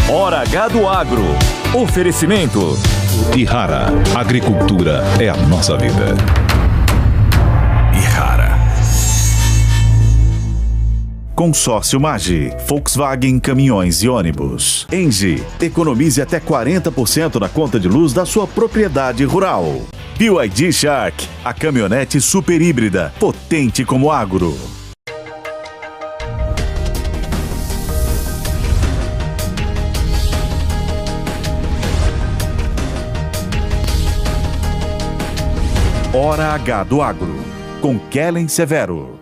Hora H do Agro. Oferecimento. Ihara. Agricultura é a nossa vida. Ihara. Consórcio Magi, Volkswagen Caminhões e Ônibus. Engie, economize até 40% na conta de luz da sua propriedade rural. BYD Shark, a caminhonete super híbrida, potente como agro. Hora H do Agro, com Kellen Severo.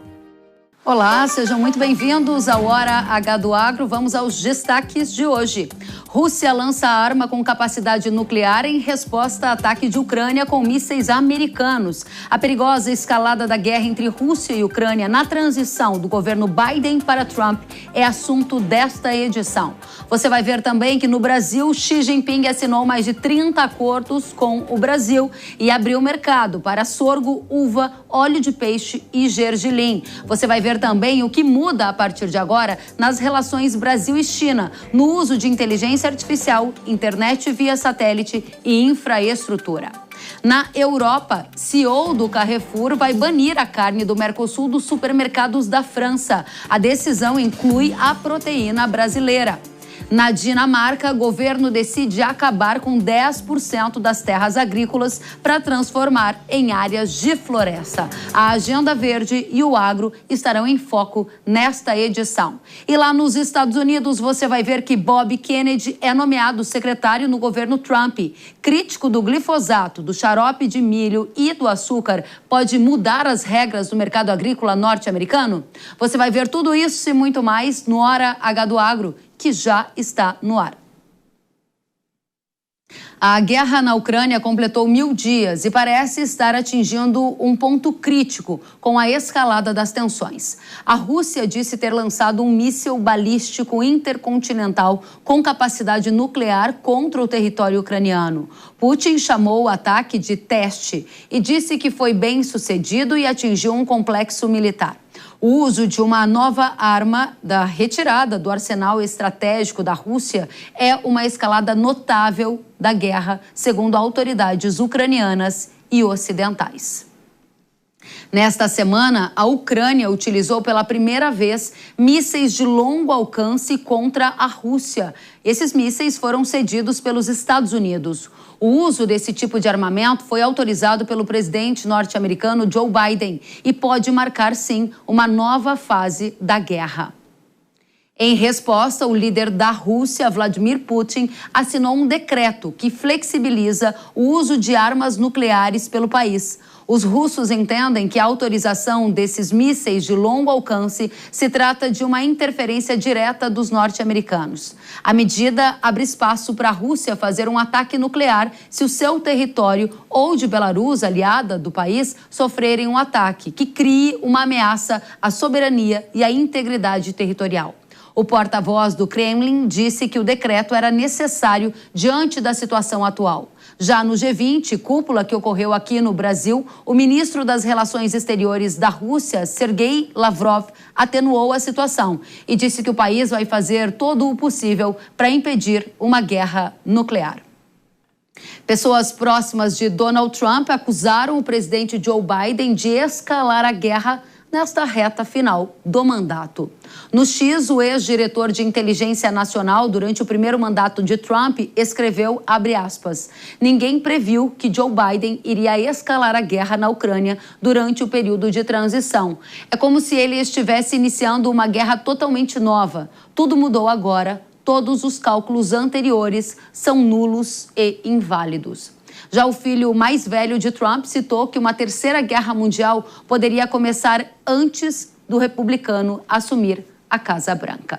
Olá, sejam muito bem-vindos ao Hora H do Agro. Vamos aos destaques de hoje. Rússia lança arma com capacidade nuclear em resposta a ataque de Ucrânia com mísseis americanos. A perigosa escalada da guerra entre Rússia e Ucrânia na transição do governo Biden para Trump é assunto desta edição. Você vai ver também que no Brasil, Xi Jinping assinou mais de 30 acordos com o Brasil e abriu mercado para sorgo, uva, óleo de peixe e gergelim. Você vai ver também o que muda a partir de agora nas relações Brasil e China, no uso de inteligência artificial, internet via satélite e infraestrutura. Na Europa, CEO do Carrefour vai banir a carne do Mercosul dos supermercados da França. A decisão inclui a proteína brasileira. Na Dinamarca, o governo decide acabar com 10% das terras agrícolas para transformar em áreas de floresta. A Agenda Verde e o agro estarão em foco nesta edição. E lá nos Estados Unidos, você vai ver que Bob Kennedy é nomeado secretário no governo Trump. Crítico do glifosato, do xarope de milho e do açúcar, pode mudar as regras do mercado agrícola norte-americano? Você vai ver tudo isso e muito mais no Hora H do Agro, que já está no ar. A guerra na Ucrânia completou 1000 dias e parece estar atingindo um ponto crítico com a escalada das tensões. A Rússia disse ter lançado um míssil balístico intercontinental com capacidade nuclear contra o território ucraniano. Putin chamou o ataque de teste e disse que foi bem sucedido e atingiu um complexo militar. O uso de uma nova arma da retirada do arsenal estratégico da Rússia é uma escalada notável da guerra, segundo autoridades ucranianas e ocidentais. Nesta semana, a Ucrânia utilizou pela primeira vez mísseis de longo alcance contra a Rússia. Esses mísseis foram cedidos pelos Estados Unidos. O uso desse tipo de armamento foi autorizado pelo presidente norte-americano Joe Biden e pode marcar, sim, uma nova fase da guerra. Em resposta, o líder da Rússia, Vladimir Putin, assinou um decreto que flexibiliza o uso de armas nucleares pelo país. Os russos entendem que a autorização desses mísseis de longo alcance se trata de uma interferência direta dos norte-americanos. A medida abre espaço para a Rússia fazer um ataque nuclear se o seu território ou de Belarus, aliada do país, sofrerem um ataque que crie uma ameaça à soberania e à integridade territorial. O porta-voz do Kremlin disse que o decreto era necessário diante da situação atual. Já no G20, cúpula que ocorreu aqui no Brasil, o ministro das Relações Exteriores da Rússia, Sergei Lavrov, atenuou a situação e disse que o país vai fazer todo o possível para impedir uma guerra nuclear. Pessoas próximas de Donald Trump acusaram o presidente Joe Biden de escalar a guerra nesta reta final do mandato. No X, o ex-diretor de inteligência nacional durante o primeiro mandato de Trump escreveu, abre aspas, ninguém previu que Joe Biden iria escalar a guerra na Ucrânia durante o período de transição. É como se ele estivesse iniciando uma guerra totalmente nova. Tudo mudou agora, todos os cálculos anteriores são nulos e inválidos. Já o filho mais velho de Trump citou que uma terceira guerra mundial poderia começar antes do republicano assumir a Casa Branca.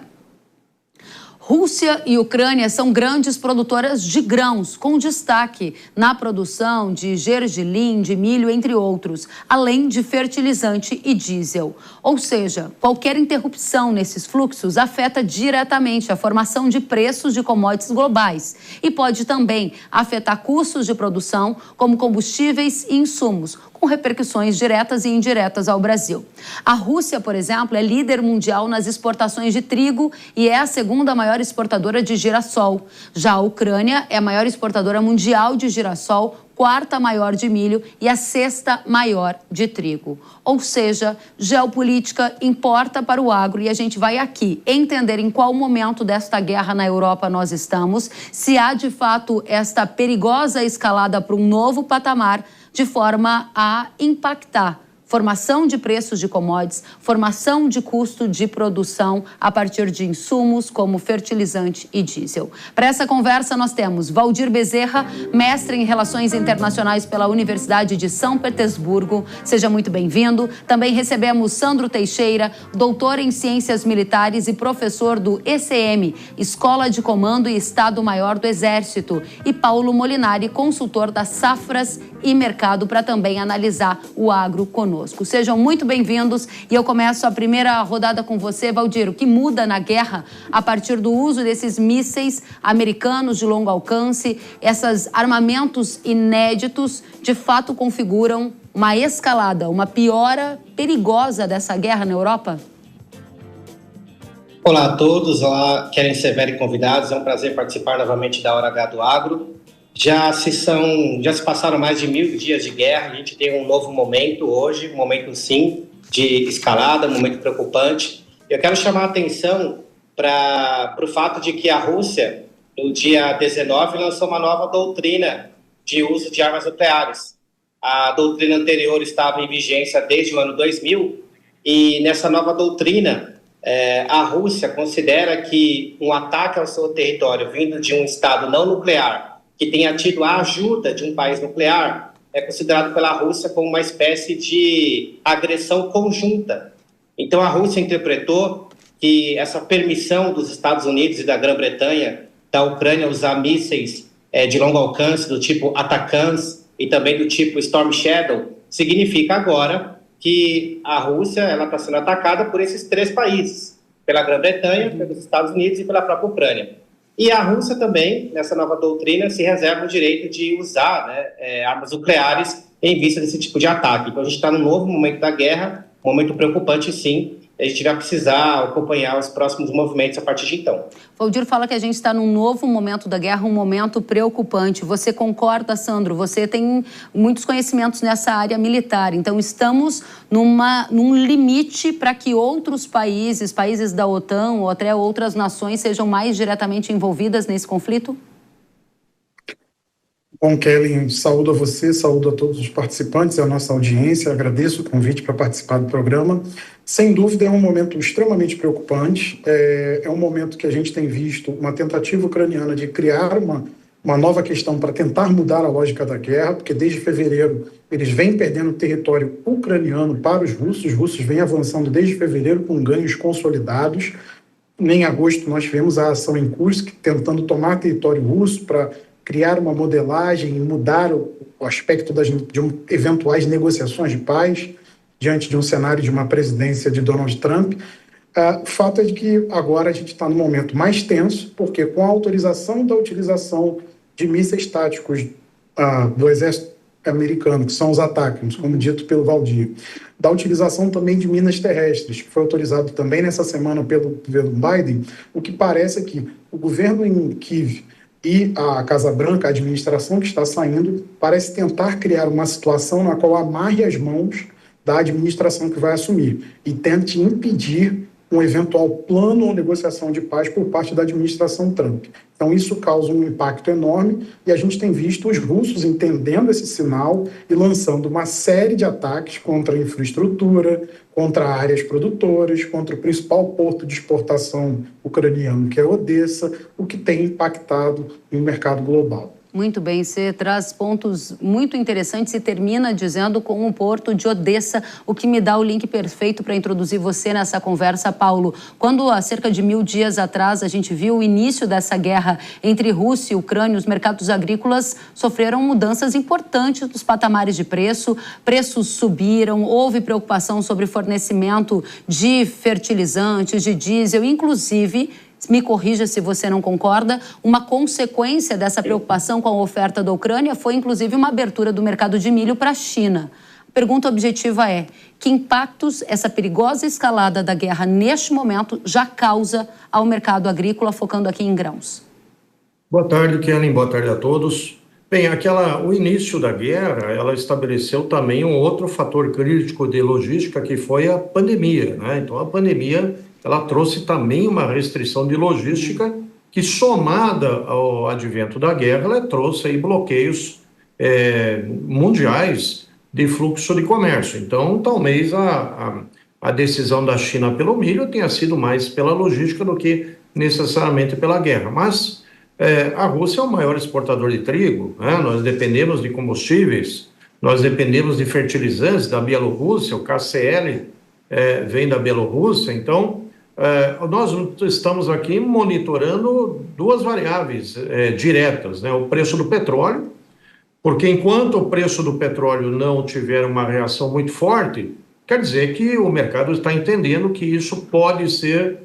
Rússia e Ucrânia são grandes produtoras de grãos, com destaque na produção de gergelim, de milho, entre outros, além de fertilizante e diesel. Ou seja, qualquer interrupção nesses fluxos afeta diretamente a formação de preços de commodities globais e pode também afetar custos de produção, como combustíveis e insumos, com repercussões diretas e indiretas ao Brasil. A Rússia, por exemplo, é líder mundial nas exportações de trigo e é a segunda maior maior exportadora de girassol. Já a Ucrânia é a maior exportadora mundial de girassol, quarta maior de milho e a sexta maior de trigo. Ou seja, geopolítica importa para o agro e a gente vai aqui entender em qual momento desta guerra na Europa nós estamos, se há de fato esta perigosa escalada para um novo patamar de forma a impactar formação de preços de commodities, formação de custo de produção a partir de insumos como fertilizante e diesel. Para essa conversa nós temos Valdir Bezerra, mestre em Relações Internacionais pela Universidade de São Petersburgo. Seja muito bem-vindo. Também recebemos Sandro Teixeira, doutor em Ciências Militares e professor do ECM, Escola de Comando e Estado-Maior do Exército. E Paulo Molinari, consultor das Safras e Mercado, para também analisar o agro conosco. Sejam muito bem-vindos e eu começo a primeira rodada com você, Valdir. O que muda na guerra a partir do uso desses mísseis americanos de longo alcance, esses armamentos inéditos, de fato configuram uma escalada, uma piora perigosa dessa guerra na Europa? Olá a todos, olá, querem ser velhos convidados, é um prazer participar novamente da Hora H do Agro. Já se passaram mais de 1000 dias de guerra, a gente tem um novo momento hoje, um momento sim de escalada, um momento preocupante. Eu quero chamar a atenção para o fato de que a Rússia, no dia 19, lançou uma nova doutrina de uso de armas nucleares. A doutrina anterior estava em vigência desde o ano 2000 e nessa nova doutrina a Rússia considera que um ataque ao seu território vindo de um estado não nuclear que tenha tido a ajuda de um país nuclear, é considerado pela Rússia como uma espécie de agressão conjunta. Então, a Rússia interpretou que essa permissão dos Estados Unidos e da Grã-Bretanha, da Ucrânia, usar mísseis de longo alcance, do tipo ATACMS e também do tipo Storm Shadow, significa agora que a Rússia está sendo atacada por esses 3 países, pela Grã-Bretanha, pelos Estados Unidos e pela própria Ucrânia. E a Rússia também, nessa nova doutrina, se reserva o direito de usar armas nucleares em vista desse tipo de ataque. Então, a gente está num novo momento da guerra, um momento preocupante, sim. A gente vai precisar acompanhar os próximos movimentos a partir de então. Valdir fala que a gente está num novo momento da guerra, um momento preocupante. Você concorda, Sandro? Você tem muitos conhecimentos nessa área militar. Então, estamos num limite para que outros países da OTAN ou até outras nações sejam mais diretamente envolvidas nesse conflito? Bom, Kelly, saúdo a você, saúdo a todos os participantes e a nossa audiência. Agradeço o convite para participar do programa. Sem dúvida, é um momento extremamente preocupante. É um momento que a gente tem visto uma tentativa ucraniana de criar uma nova questão para tentar mudar a lógica da guerra, porque desde fevereiro eles vêm perdendo território ucraniano para os russos. Os russos vêm avançando desde fevereiro com ganhos consolidados. Em agosto, nós tivemos a ação em Kursk, tentando tomar território russo para criar uma modelagem e mudar o aspecto de eventuais negociações de paz diante de um cenário de uma presidência de Donald Trump. O fato é de que agora a gente está num momento mais tenso, porque com a autorização da utilização de mísseis táticos do exército americano, que são os ATACMS, como dito pelo Valdir, da utilização também de minas terrestres, que foi autorizado também nessa semana pelo Biden, o que parece é que o governo em Kiev e a Casa Branca, a administração que está saindo, parece tentar criar uma situação na qual amarre as mãos da administração que vai assumir e tente impedir um eventual plano ou negociação de paz por parte da administração Trump. Então, isso causa um impacto enorme e a gente tem visto os russos entendendo esse sinal e lançando uma série de ataques contra a infraestrutura, contra áreas produtoras, contra o principal porto de exportação ucraniano, que é Odessa, o que tem impactado no mercado global. Muito bem, você traz pontos muito interessantes e termina dizendo com o porto de Odessa, o que me dá o link perfeito para introduzir você nessa conversa, Paulo. Quando há cerca de 1000 dias atrás a gente viu o início dessa guerra entre Rússia e Ucrânia, os mercados agrícolas sofreram mudanças importantes dos patamares de preço, preços subiram, houve preocupação sobre fornecimento de fertilizantes, de diesel, inclusive, me corrija se você não concorda, uma consequência dessa preocupação com a oferta da Ucrânia foi, inclusive, uma abertura do mercado de milho para a China. Pergunta objetiva é: que impactos essa perigosa escalada da guerra neste momento já causa ao mercado agrícola, focando aqui em grãos? Boa tarde, Kellen. Boa tarde a todos. Bem, o início da guerra, ela estabeleceu também um outro fator crítico de logística, que foi a pandemia, né? Então, a pandemia, ela trouxe também uma restrição de logística que, somada ao advento da guerra, ela trouxe aí bloqueios mundiais de fluxo de comércio. Então, talvez a decisão da China pelo milho tenha sido mais pela logística do que necessariamente pela guerra. Mas a Rússia é o maior exportador de trigo, né? Nós dependemos de combustíveis, nós dependemos de fertilizantes da Bielorrússia, o KCl vem da Bielorrússia. Então, nós estamos aqui monitorando duas variáveis diretas, né? O preço do petróleo, porque enquanto o preço do petróleo não tiver uma reação muito forte, quer dizer que o mercado está entendendo que isso pode ser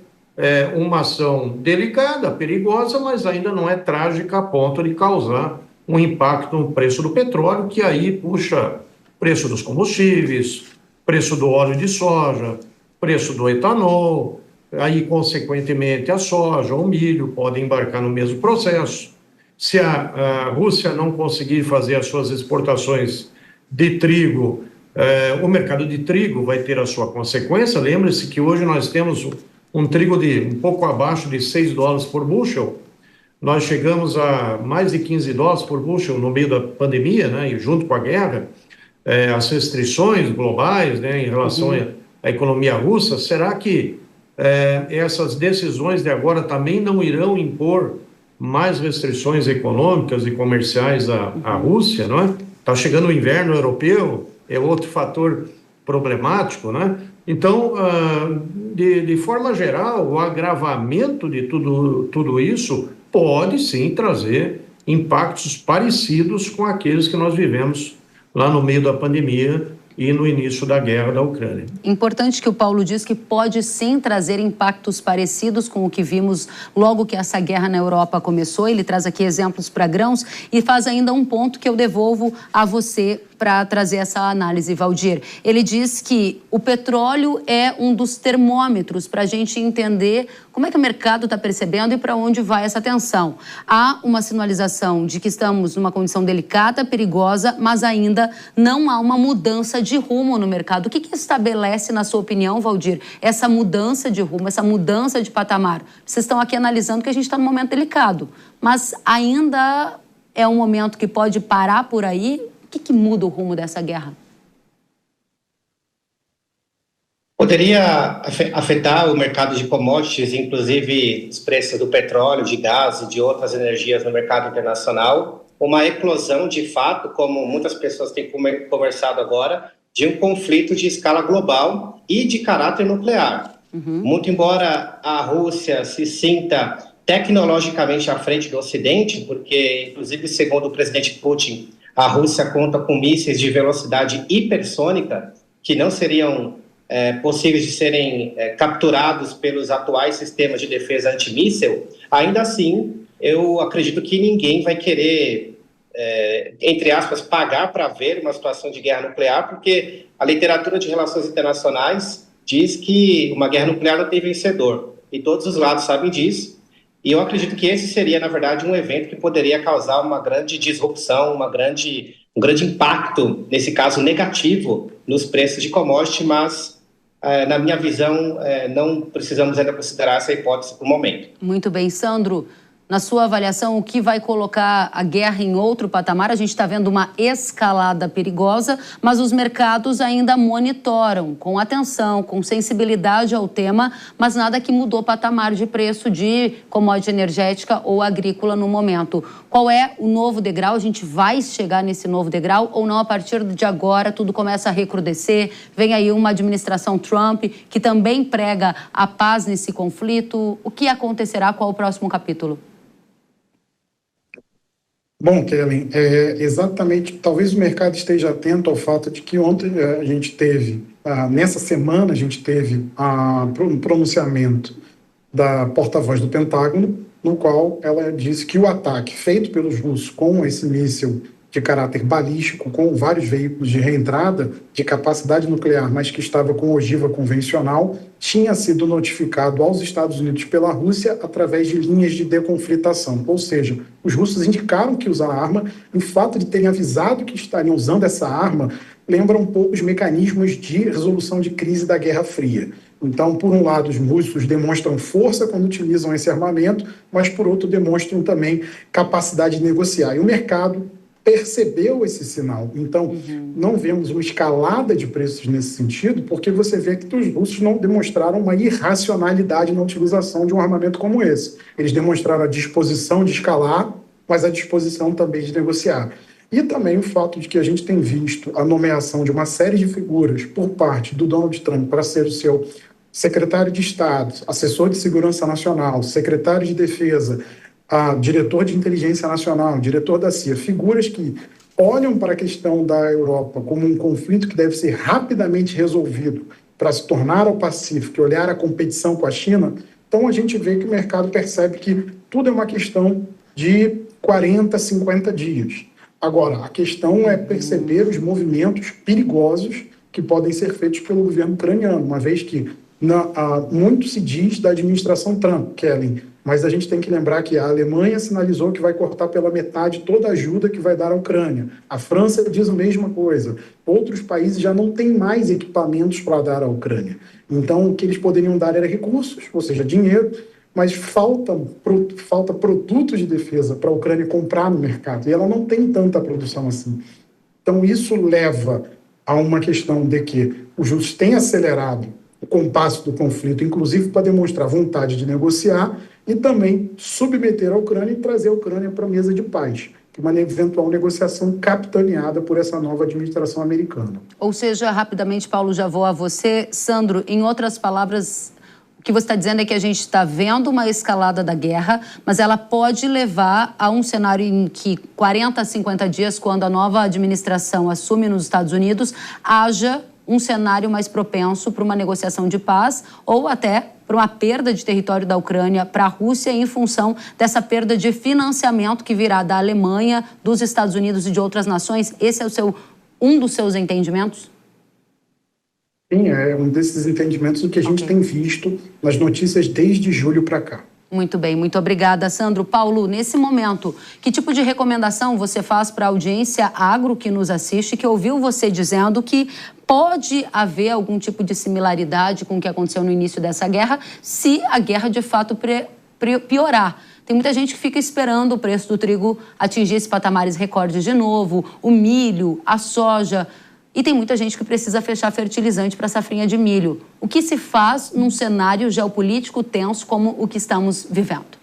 uma ação delicada, perigosa, mas ainda não é trágica a ponto de causar um impacto no preço do petróleo, que aí puxa preço dos combustíveis, preço do óleo de soja, preço do etanol, aí consequentemente a soja, o milho podem embarcar no mesmo processo. Se a Rússia não conseguir fazer as suas exportações de trigo, o mercado de trigo vai ter a sua consequência. Lembre-se que hoje nós temos um trigo de um pouco abaixo de $6 por bushel. Nós chegamos a mais de $15 por bushel no meio da pandemia, né? E junto com a guerra, as restrições globais, né, em relação à economia russa. Será que essas decisões de agora também não irão impor mais restrições econômicas e comerciais à Rússia, não é? Está chegando o inverno europeu, é outro fator problemático, né? Então, de forma geral, o agravamento de tudo isso pode sim trazer impactos parecidos com aqueles que nós vivemos lá no meio da pandemia e no início da guerra da Ucrânia. Importante que o Paulo diz que pode sim trazer impactos parecidos com o que vimos logo que essa guerra na Europa começou. Ele traz aqui exemplos para grãos e faz ainda um ponto que eu devolvo a você para trazer essa análise, Valdir. Ele diz que o petróleo é um dos termômetros para a gente entender como é que o mercado está percebendo e para onde vai essa tensão. Há uma sinalização de que estamos numa condição delicada, perigosa, mas ainda não há uma mudança de rumo no mercado. O que estabelece, na sua opinião, Valdir, essa mudança de rumo, essa mudança de patamar? Vocês estão aqui analisando que a gente está num momento delicado, mas ainda é um momento que pode parar por aí. O que muda o rumo dessa guerra? Poderia afetar o mercado de commodities, inclusive os preços do petróleo, de gás e de outras energias no mercado internacional, uma eclosão de fato, como muitas pessoas têm conversado agora, de um conflito de escala global e de caráter nuclear. Muito embora a Rússia se sinta tecnologicamente à frente do Ocidente, porque, inclusive, segundo o presidente Putin, a Rússia conta com mísseis de velocidade hipersônica que não seriam possíveis de serem capturados pelos atuais sistemas de defesa antimíssel. Ainda assim, eu acredito que ninguém vai querer, entre aspas, pagar para ver uma situação de guerra nuclear, porque a literatura de relações internacionais diz que uma guerra nuclear não tem vencedor, e todos os lados sabem disso. E eu acredito que esse seria, na verdade, um evento que poderia causar uma grande disrupção, um grande impacto, nesse caso negativo, nos preços de commodity, mas, na minha visão, não precisamos ainda considerar essa hipótese por momento. Muito bem, Sandro. Na sua avaliação, o que vai colocar a guerra em outro patamar? A gente está vendo uma escalada perigosa, mas os mercados ainda monitoram com atenção, com sensibilidade ao tema, mas nada que mudou o patamar de preço de commodity energética ou agrícola no momento. Qual é o novo degrau? A gente vai chegar nesse novo degrau ou não? A partir de agora tudo começa a recrudescer, vem aí uma administração Trump que também prega a paz nesse conflito. O que acontecerá? Qual o próximo capítulo? Bom, Kellen, exatamente, talvez o mercado esteja atento ao fato de que ontem a gente teve, nessa semana a gente teve um pronunciamento da porta-voz do Pentágono, no qual ela disse que o ataque feito pelos russos com esse míssil de caráter balístico, com vários veículos de reentrada de capacidade nuclear, mas que estava com ogiva convencional, tinha sido notificado aos Estados Unidos pela Rússia através de linhas de deconflitação. Ou seja, os russos indicaram que usaram a arma, e o fato de terem avisado que estariam usando essa arma lembra um pouco os mecanismos de resolução de crise da Guerra Fria. Então, por um lado, os russos demonstram força quando utilizam esse armamento, mas, por outro, demonstram também capacidade de negociar. E o mercado percebeu esse sinal. Então, não vemos uma escalada de preços nesse sentido, porque você vê que os russos não demonstraram uma irracionalidade na utilização de um armamento como esse. Eles demonstraram a disposição de escalar, mas a disposição também de negociar. E também o fato de que a gente tem visto a nomeação de uma série de figuras por parte do Donald Trump para ser o seu secretário de Estado, assessor de Segurança Nacional, secretário de Defesa, diretor de Inteligência Nacional, diretor da CIA, figuras que olham para a questão da Europa como um conflito que deve ser rapidamente resolvido para se tornar ao Pacífico e olhar a competição com a China. Então a gente vê que o mercado percebe que tudo é uma questão de 40, 50 dias. Agora, a questão é perceber os movimentos perigosos que podem ser feitos pelo governo ucraniano, uma vez que muito se diz da administração Trump, Kellen, mas a gente tem que lembrar que a Alemanha sinalizou que vai cortar pela metade toda a ajuda que vai dar à Ucrânia. A França diz a mesma coisa. Outros países já não têm mais equipamentos para dar à Ucrânia. Então, o que eles poderiam dar era recursos, ou seja, dinheiro, mas falta produtos de defesa para a Ucrânia comprar no mercado, e ela não tem tanta produção assim. Então, isso leva a uma questão de que os russos têm acelerado o compasso do conflito, inclusive para demonstrar vontade de negociar e também submeter a Ucrânia e trazer a Ucrânia para a mesa de paz, que é uma eventual negociação capitaneada por essa nova administração americana. Ou seja, rapidamente, Paulo, já vou a você. Sandro, em outras palavras, o que você está dizendo é que a gente está vendo uma escalada da guerra, mas ela pode levar a um cenário em que 40 a 50 dias, quando a nova administração assume nos Estados Unidos, haja um cenário mais propenso para uma negociação de paz ou até para uma perda de território da Ucrânia para a Rússia em função dessa perda de financiamento que virá da Alemanha, dos Estados Unidos e de outras nações. Esse é um dos seus entendimentos? Sim, é um desses entendimentos que a gente tem visto nas notícias desde julho para cá. Muito bem, muito obrigada, Sandro. Paulo, nesse momento, que tipo de recomendação você faz para a audiência agro que nos assiste, que ouviu você dizendo que pode haver algum tipo de similaridade com o que aconteceu no início dessa guerra, se a guerra de fato piorar? Tem muita gente que fica esperando o preço do trigo atingir esses patamares recordes de novo, o milho, a soja. E tem muita gente que precisa fechar fertilizante para a safrinha de milho. O que se faz num cenário geopolítico tenso como o que estamos vivendo?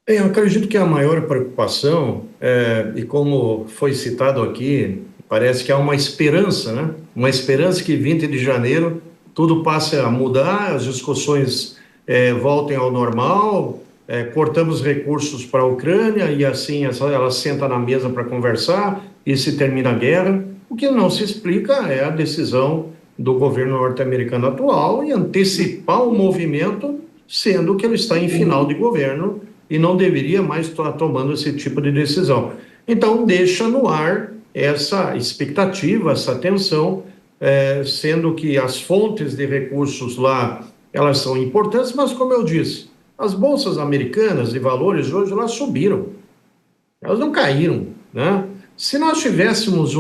Eu acredito que a maior preocupação, e como foi citado aqui, parece que há uma esperança, né? Uma esperança que 20 de janeiro tudo passe a mudar, as discussões voltem ao normal, cortamos recursos para a Ucrânia e assim ela senta na mesa para conversar e se termina a guerra. O que não se explica é a decisão do governo norte-americano atual em antecipar o movimento, sendo que ele está em final de governo e não deveria mais estar tomando esse tipo de decisão. Então, deixa no ar essa expectativa, essa tensão, sendo que as fontes de recursos lá, elas são importantes, mas como eu disse, as bolsas americanas de valores hoje, elas subiram, elas não caíram, né? Se nós tivéssemos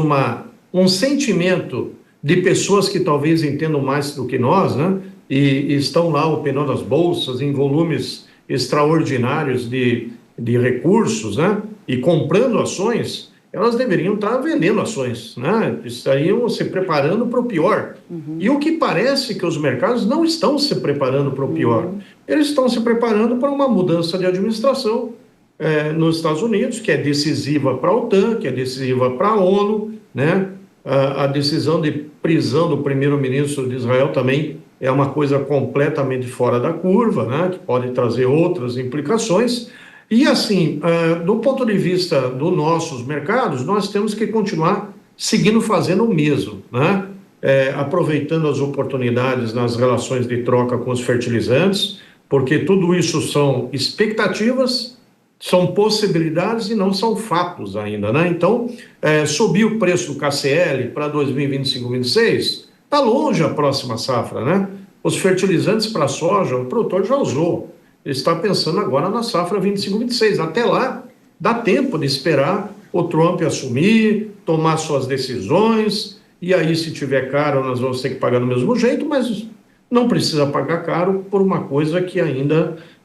um sentimento de pessoas que talvez entendam mais do que nós, né? E estão lá operando as bolsas em volumes extraordinários de recursos, né? E comprando ações, elas deveriam estar vendendo ações, né? Estariam se preparando para o pior. E o que parece que os mercados não estão se preparando para o pior. Eles estão se preparando para uma mudança de administração nos Estados Unidos, que é decisiva para a OTAN, que é decisiva para a ONU, né? A decisão de prisão do primeiro-ministro de Israel também é uma coisa completamente fora da curva, né? Que pode trazer outras implicações. E assim, do ponto de vista dos nossos mercados, nós temos que continuar seguindo fazendo o mesmo, né? Aproveitando as oportunidades nas relações de troca com os fertilizantes, porque tudo isso são expectativas são possibilidades e não são fatos ainda, né? Então, subir o preço do KCL para 2025-26, está longe a próxima safra, né? Os fertilizantes para soja, o produtor já usou. Ele está pensando agora na safra 25-26. Até lá, dá tempo de esperar o Trump assumir, tomar suas decisões, e aí, se tiver caro, nós vamos ter que pagar do mesmo jeito, mas não precisa pagar caro por uma coisa que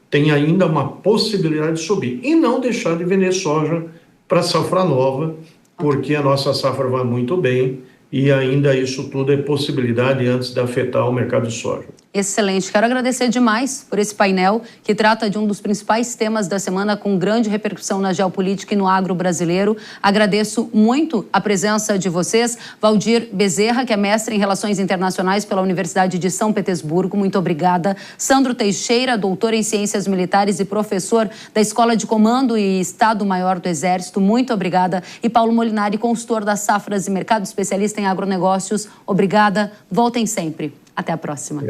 tem ainda uma possibilidade de subir. E não deixar de vender soja para a safra nova, porque a nossa safra vai muito bem e ainda isso tudo é possibilidade antes de afetar o mercado de soja. Excelente. Quero agradecer demais por esse painel que trata de um dos principais temas da semana com grande repercussão na geopolítica e no agro brasileiro. Agradeço muito a presença de vocês. Valdir Bezerra, que é mestre em Relações Internacionais pela Universidade de São Petersburgo, muito obrigada. Sandro Teixeira, doutor em Ciências Militares e professor da Escola de Comando e Estado-Maior do Exército, muito obrigada. E Paulo Molinari, consultor das safras e mercado, especialista em agronegócios, obrigada. Voltem sempre. Até a próxima.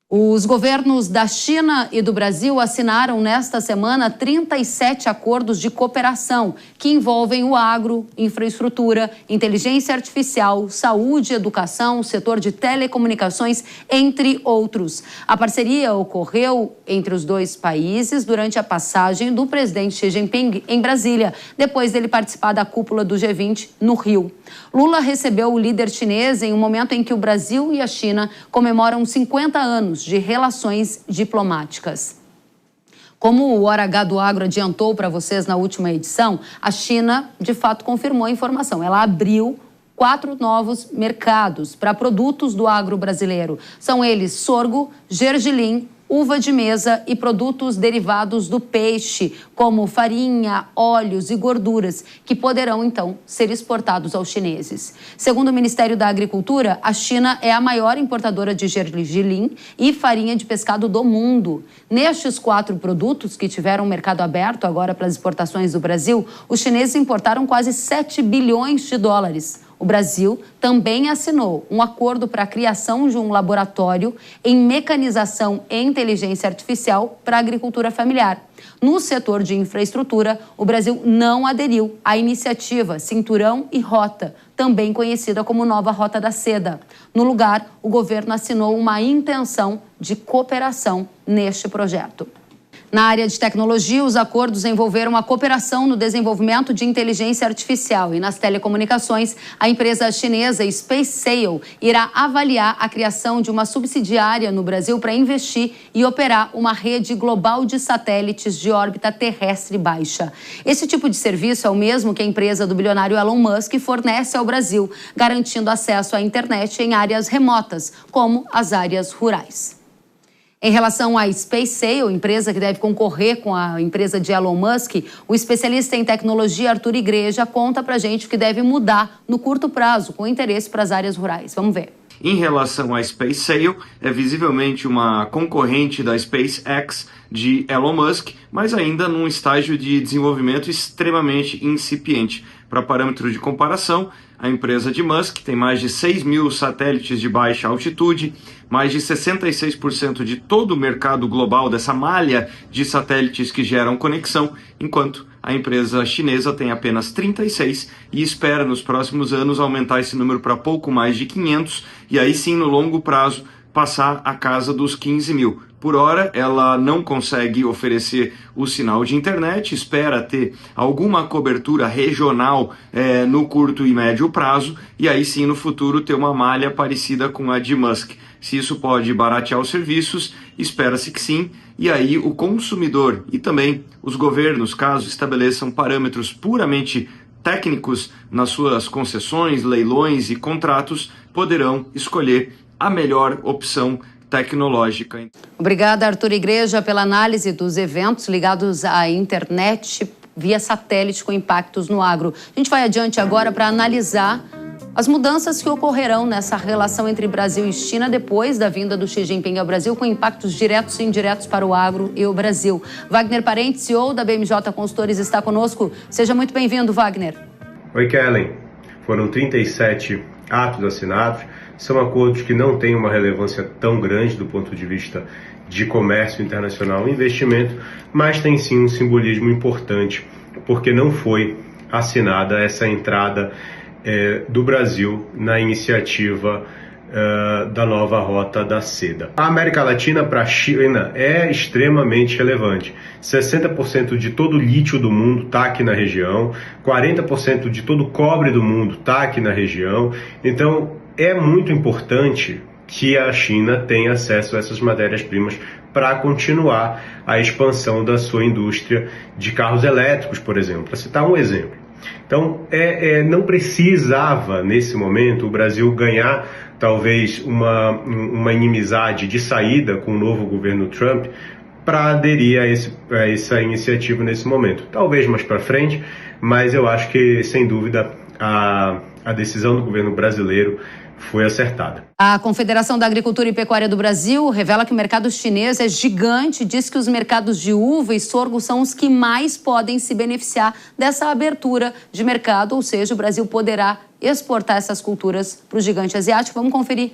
Os governos da China e do Brasil assinaram nesta semana 37 acordos de cooperação que envolvem o agro, infraestrutura, inteligência artificial, saúde, educação, setor de telecomunicações, entre outros. A parceria ocorreu entre os dois países durante a passagem do presidente Xi Jinping em Brasília, depois dele participar da cúpula do G20 no Rio. Lula recebeu o líder chinês em um momento em que o Brasil e a China comemoram 50 anos de relações diplomáticas. Como o Hora H do Agro adiantou para vocês na última edição, a China, de fato, confirmou a informação. Ela abriu 4 novos mercados para produtos do agro brasileiro. São eles sorgo, gergelim, uva de mesa e produtos derivados do peixe, como farinha, óleos e gorduras, que poderão, então, ser exportados aos chineses. Segundo o Ministério da Agricultura, a China é a maior importadora de gergelim e farinha de pescado do mundo. Nestes 4 produtos, que tiveram mercado aberto agora para as exportações do Brasil, os chineses importaram quase 7 bilhões de dólares. O Brasil também assinou um acordo para a criação de um laboratório em mecanização e inteligência artificial para a agricultura familiar. No setor de infraestrutura, o Brasil não aderiu à iniciativa Cinturão e Rota, também conhecida como Nova Rota da Seda. No lugar, o governo assinou uma intenção de cooperação neste projeto. Na área de tecnologia, os acordos envolveram a cooperação no desenvolvimento de inteligência artificial e nas telecomunicações, a empresa chinesa SpaceSail irá avaliar a criação de uma subsidiária no Brasil para investir e operar uma rede global de satélites de órbita terrestre baixa. Esse tipo de serviço é o mesmo que a empresa do bilionário Elon Musk fornece ao Brasil, garantindo acesso à internet em áreas remotas, como as áreas rurais. Em relação à SpaceSail, empresa que deve concorrer com a empresa de Elon Musk, o especialista em tecnologia Arthur Igreja conta pra gente o que deve mudar no curto prazo, com interesse para as áreas rurais. Vamos ver. Em relação à SpaceSail, é visivelmente uma concorrente da SpaceX de Elon Musk, mas ainda num estágio de desenvolvimento extremamente incipiente. Para parâmetro de comparação, a empresa de Musk tem mais de 6 mil satélites de baixa altitude, mais de 66% de todo o mercado global dessa malha de satélites que geram conexão, enquanto a empresa chinesa tem apenas 36 e espera nos próximos anos aumentar esse número para pouco mais de 500 e aí sim, no longo prazo, passar a casa dos 15 mil. Por hora, ela não consegue oferecer o sinal de internet, espera ter alguma cobertura regional no curto e médio prazo, e aí sim, no futuro, ter uma malha parecida com a de Musk. Se isso pode baratear os serviços, espera-se que sim, e aí o consumidor e também os governos, caso estabeleçam parâmetros puramente técnicos nas suas concessões, leilões e contratos, poderão escolher a melhor opção tecnológica. Obrigada, Arthur Igreja, pela análise dos eventos ligados à internet via satélite com impactos no agro. A gente vai adiante agora para analisar as mudanças que ocorrerão nessa relação entre Brasil e China depois da vinda do Xi Jinping ao Brasil, com impactos diretos e indiretos para o agro e o Brasil. Wagner Parente, CEO da BMJ Consultores, está conosco. Seja muito bem-vindo, Wagner. Oi, Kellen. Foram 37 atos assinados, São acordos que não têm uma relevância tão grande do ponto de vista de comércio internacional e investimento, mas tem sim um simbolismo importante, porque não foi assinada essa entrada do Brasil na iniciativa da nova Rota da Seda. A América Latina para a China é extremamente relevante. 60% de todo o lítio do mundo está aqui na região, 40% de todo o cobre do mundo está aqui na região. Então é muito importante que a China tenha acesso a essas matérias-primas para continuar a expansão da sua indústria de carros elétricos, por exemplo, para citar um exemplo. Então, não precisava, nesse momento, o Brasil ganhar talvez uma inimizade de saída com o novo governo Trump para aderir a essa iniciativa nesse momento. Talvez mais para frente, mas eu acho que, sem dúvida, a decisão do governo brasileiro foi acertada. A Confederação da Agricultura e Pecuária do Brasil revela que o mercado chinês é gigante e diz que os mercados de uva e sorgo são os que mais podem se beneficiar dessa abertura de mercado, ou seja, o Brasil poderá exportar essas culturas para o gigante asiático. Vamos conferir.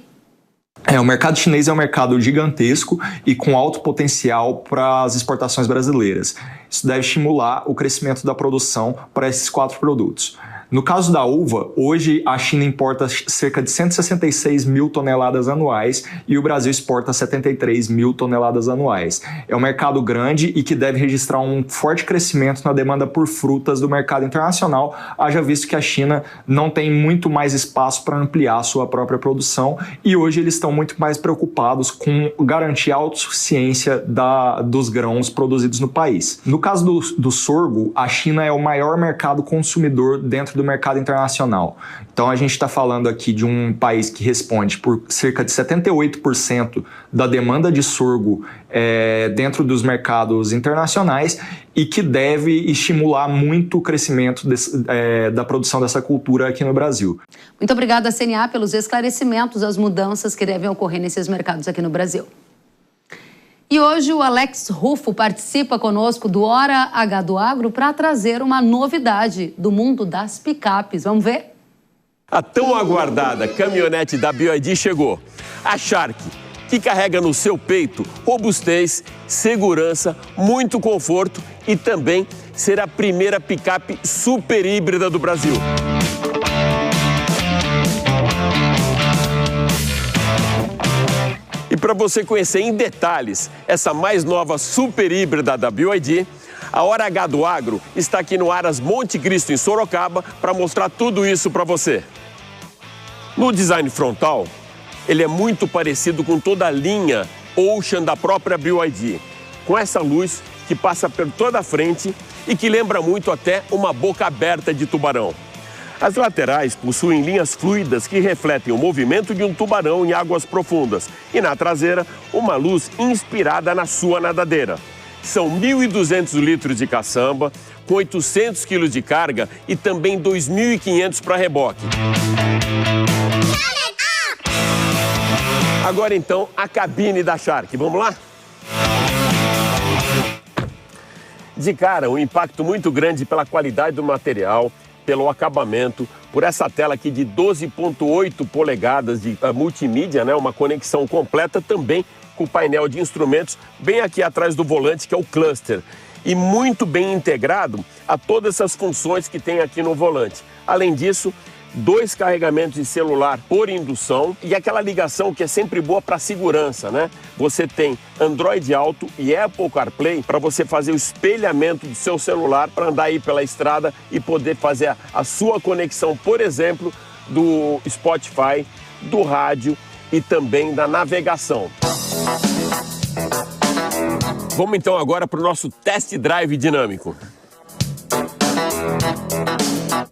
O mercado chinês é um mercado gigantesco e com alto potencial para as exportações brasileiras. Isso deve estimular o crescimento da produção para esses 4 produtos. No caso da uva, hoje a China importa cerca de 166 mil toneladas anuais e o Brasil exporta 73 mil toneladas anuais. É um mercado grande e que deve registrar um forte crescimento na demanda por frutas do mercado internacional, haja visto que a China não tem muito mais espaço para ampliar a sua própria produção e hoje eles estão muito mais preocupados com garantir a autossuficiência dos grãos produzidos no país. No caso do sorgo, a China é o maior mercado consumidor dentro do mercado internacional. Então a gente está falando aqui de um país que responde por cerca de 78% da demanda de sorgo dentro dos mercados internacionais e que deve estimular muito o crescimento da produção dessa cultura aqui no Brasil. Muito obrigada, CNA, pelos esclarecimentos das mudanças que devem ocorrer nesses mercados aqui no Brasil. E hoje o Alex Rufo participa conosco do Hora H do Agro para trazer uma novidade do mundo das picapes. Vamos ver? A tão aguardada caminhonete da BYD chegou. A Shark, que carrega no seu peito robustez, segurança, muito conforto e também ser a primeira picape super híbrida do Brasil. E para você conhecer em detalhes essa mais nova super híbrida da BYD, a Hora H do Agro está aqui no Aras Monte Cristo, em Sorocaba, para mostrar tudo isso para você. No design frontal, ele é muito parecido com toda a linha Ocean da própria BYD, com essa luz que passa por toda a frente e que lembra muito até uma boca aberta de tubarão. As laterais possuem linhas fluidas que refletem o movimento de um tubarão em águas profundas e na traseira uma luz inspirada na sua nadadeira. São 1.200 litros de caçamba, com 800 quilos de carga e também 2.500 para reboque. Agora então a cabine da Shark, vamos lá? De cara, um impacto muito grande pela qualidade do material, pelo acabamento, por essa tela aqui de 12,8 polegadas de multimídia, né? Uma conexão completa também com o painel de instrumentos bem aqui atrás do volante, que é o cluster. E muito bem integrado a todas essas funções que tem aqui no volante. Além disso, 2 carregamentos de celular por indução e aquela ligação que é sempre boa para segurança, né? Você tem Android Auto e Apple CarPlay para você fazer o espelhamento do seu celular para andar aí pela estrada e poder fazer a sua conexão, por exemplo, do Spotify, do rádio e também da navegação. Vamos então agora para o nosso test drive dinâmico.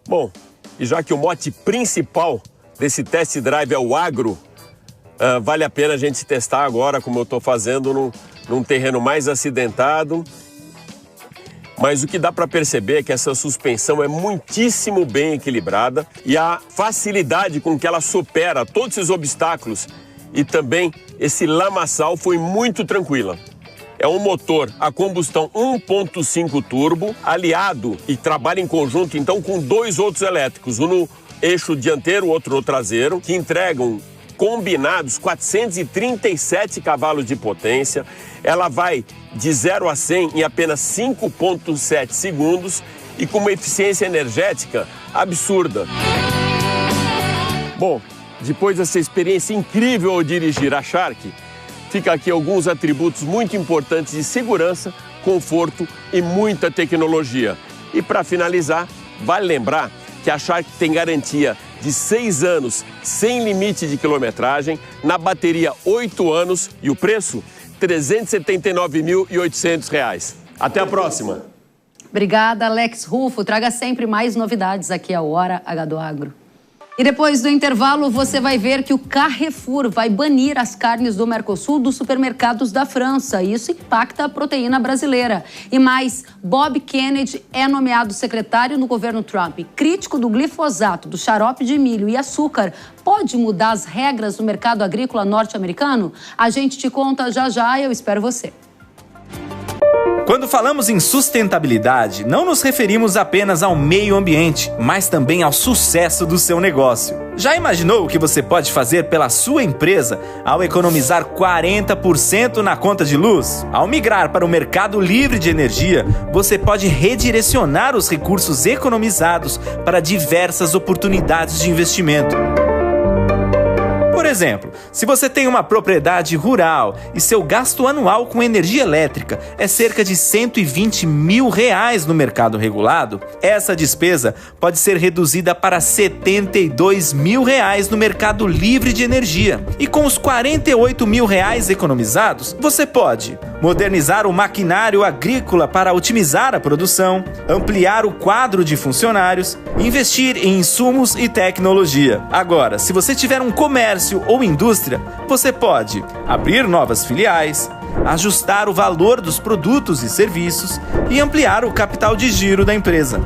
Bom, e já que o mote principal desse test drive é o agro, vale a pena a gente testar agora, como eu estou fazendo, num terreno mais acidentado. Mas o que dá para perceber é que essa suspensão é muitíssimo bem equilibrada e a facilidade com que ela supera todos esses obstáculos e também esse lamaçal foi muito tranquila. É um motor a combustão 1.5 turbo, aliado e trabalha em conjunto então com 2 outros elétricos, um no eixo dianteiro, outro no traseiro, que entregam combinados 437 cavalos de potência. Ela vai de 0 a 100 em apenas 5,7 segundos e com uma eficiência energética absurda. Bom, depois dessa experiência incrível ao dirigir a Shark, fica aqui alguns atributos muito importantes de segurança, conforto e muita tecnologia. E para finalizar, vale lembrar que a Shark tem garantia de 6 anos sem limite de quilometragem, na bateria 8 anos e o preço R$ 379.800. Até a próxima! Obrigada, Alex Rufo. Traga sempre mais novidades aqui ao Hora H do Agro. E depois do intervalo, você vai ver que o Carrefour vai banir as carnes do Mercosul dos supermercados da França. Isso impacta a proteína brasileira. E mais, Bob Kennedy é nomeado secretário no governo Trump. Crítico do glifosato, do xarope de milho e açúcar, pode mudar as regras do mercado agrícola norte-americano? A gente te conta já já e eu espero você. Quando falamos em sustentabilidade, não nos referimos apenas ao meio ambiente, mas também ao sucesso do seu negócio. Já imaginou o que você pode fazer pela sua empresa ao economizar 40% na conta de luz? Ao migrar para o mercado livre de energia, você pode redirecionar os recursos economizados para diversas oportunidades de investimento. Por exemplo, se você tem uma propriedade rural e seu gasto anual com energia elétrica é cerca de R$ 120 mil no mercado regulado, essa despesa pode ser reduzida para R$ 72 mil no mercado livre de energia. E com os R$ 48 mil economizados, você pode modernizar o maquinário agrícola para otimizar a produção, ampliar o quadro de funcionários, investir em insumos e tecnologia. Agora, se você tiver um comércio ou indústria, você pode abrir novas filiais, ajustar o valor dos produtos e serviços e ampliar o capital de giro da empresa.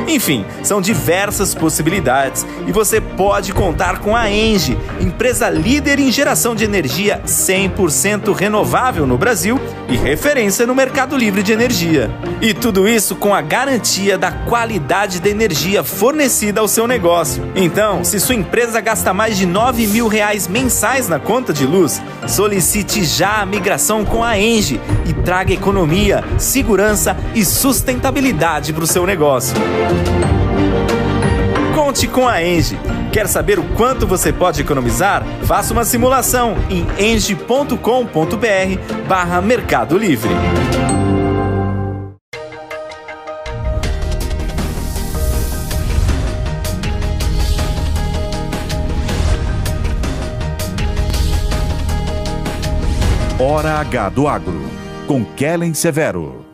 Enfim, são diversas possibilidades e você pode contar com a ENGIE, empresa líder em geração de energia 100% renovável no Brasil e referência no mercado livre de energia. E tudo isso com a garantia da qualidade da energia fornecida ao seu negócio. Então, se sua empresa gasta mais de R$ 9 mil mensais na conta de luz, solicite já a migração com a ENGIE e traga economia, segurança e sustentabilidade para o seu negócio. Conte com a ENGIE. Quer saber o quanto você pode economizar? Faça uma simulação em engie.com.br/Mercado Livre. Hora H do Agro, com Kellen Severo.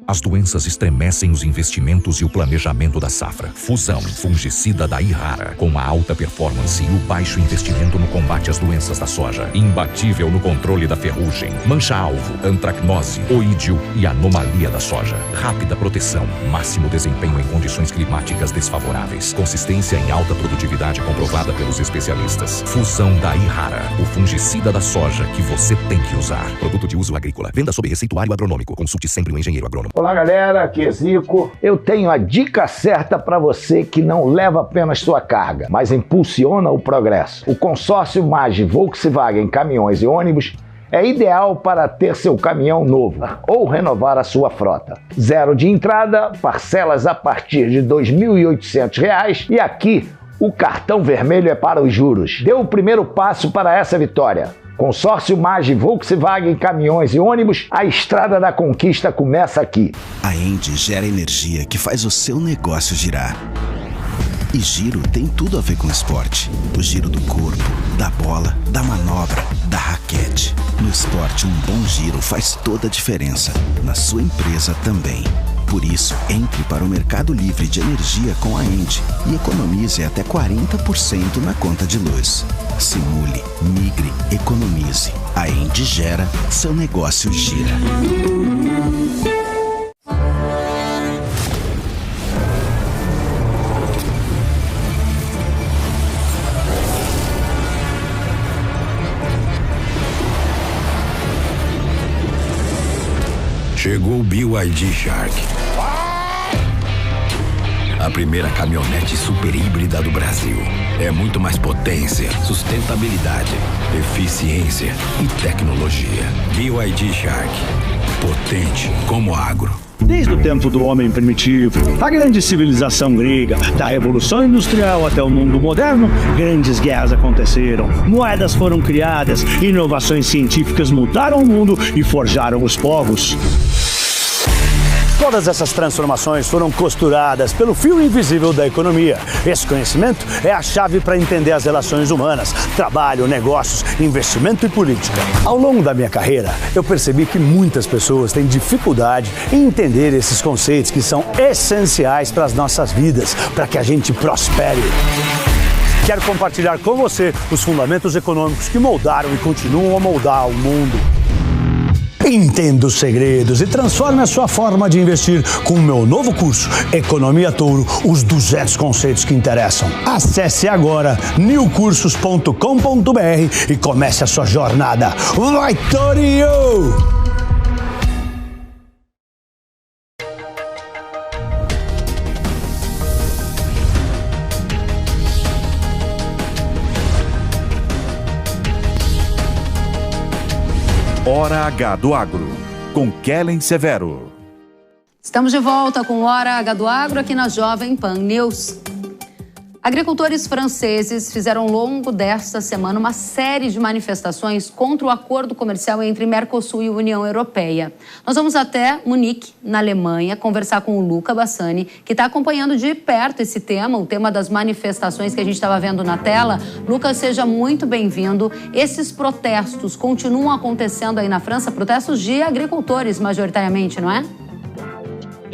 As doenças estremecem os investimentos e o planejamento da safra. Fusão fungicida da Irrara, com a alta performance e o baixo investimento no combate às doenças da soja. Imbatível no controle da ferrugem, mancha-alvo, antracnose, oídio e anomalia da soja. Rápida proteção, máximo desempenho em condições climáticas desfavoráveis. Consistência em alta produtividade comprovada pelos especialistas. Fusão da Irrara, o fungicida da soja que você tem que usar. Produto de uso agrícola. Venda sob receituário agronômico. Consulte sempre um engenheiro agrônomo. Olá galera, aqui é Zico. Eu tenho a dica certa para você que não leva apenas sua carga, mas impulsiona o progresso. O consórcio MAGE Volkswagen Caminhões e Ônibus é ideal para ter seu caminhão novo ou renovar a sua frota. Zero de entrada, parcelas a partir de R$ 2.800 e aqui o cartão vermelho é para os juros. Dê o primeiro passo para essa vitória. Consórcio MAGE Volkswagen Caminhões e Ônibus, a estrada da conquista começa aqui. A ENGIE gera energia que faz o seu negócio girar. E giro tem tudo a ver com esporte. O giro do corpo, da bola, da manobra, da raquete. No esporte, um bom giro faz toda a diferença. Na sua empresa também. Por isso, entre para o mercado livre de energia com a ENGIE e economize até 40% na conta de luz. Simule, migre, economize. A ENGIE gera, seu negócio gira. Chegou o BYD Shark. A primeira caminhonete super híbrida do Brasil. É muito mais potência, sustentabilidade, eficiência e tecnologia. BYD Shark. Potente como agro. Desde o tempo do homem primitivo, a grande civilização grega, da Revolução Industrial até o mundo moderno, grandes guerras aconteceram, moedas foram criadas, inovações científicas mudaram o mundo e forjaram os povos. Todas essas transformações foram costuradas pelo fio invisível da economia. Esse conhecimento é a chave para entender as relações humanas, trabalho, negócios, investimento e política. Ao longo da minha carreira, eu percebi que muitas pessoas têm dificuldade em entender esses conceitos que são essenciais para as nossas vidas, para que a gente prospere. Quero compartilhar com você os fundamentos econômicos que moldaram e continuam a moldar o mundo. Entenda os segredos e transforme a sua forma de investir com o meu novo curso, Economia Touro, os 200 conceitos que interessam. Acesse agora newcursos.com.br e comece a sua jornada. Vai, Torio! Hora H do Agro, com Kellen Severo. Estamos de volta com Hora H do Agro aqui na Jovem Pan News. Agricultores franceses fizeram ao longo desta semana uma série de manifestações contra o acordo comercial entre Mercosul e União Europeia. Nós vamos até Munique, na Alemanha, conversar com o Luca Bassani, que está acompanhando de perto esse tema, o tema das manifestações que a gente estava vendo na tela. Lucas, seja muito bem-vindo. Esses protestos continuam acontecendo aí na França, protestos de agricultores majoritariamente, não é?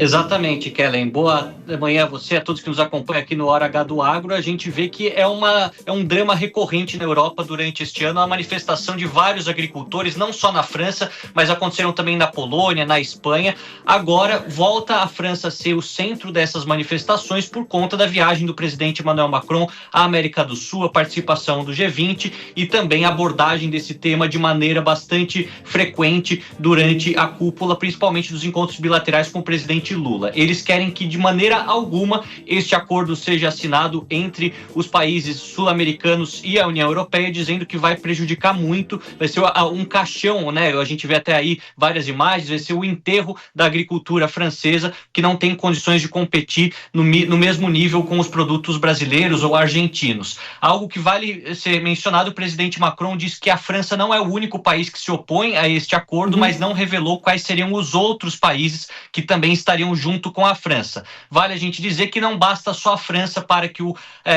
Exatamente, Kellen. Boa manhã a você, a todos que nos acompanham aqui no Hora H do Agro. A gente vê que é um drama recorrente na Europa durante este ano, a manifestação de vários agricultores, não só na França, mas aconteceram também na Polônia, na Espanha. Agora, volta a França a ser o centro dessas manifestações por conta da viagem do presidente Emmanuel Macron à América do Sul, a participação do G20 e também a abordagem desse tema de maneira bastante frequente durante a cúpula, principalmente dos encontros bilaterais com o presidente Lula. Eles querem que de maneira alguma este acordo seja assinado entre os países sul-americanos e a União Europeia, dizendo que vai prejudicar muito, vai ser um caixão, né? A gente vê até aí várias imagens, vai ser o enterro da agricultura francesa, que não tem condições de competir no mesmo nível com os produtos brasileiros ou argentinos. Algo que vale ser mencionado, o presidente Macron disse que a França não é o único país que se opõe a este acordo, mas não revelou quais seriam os outros países que também estariam junto com a França. Vale a gente dizer que não basta só a França para que o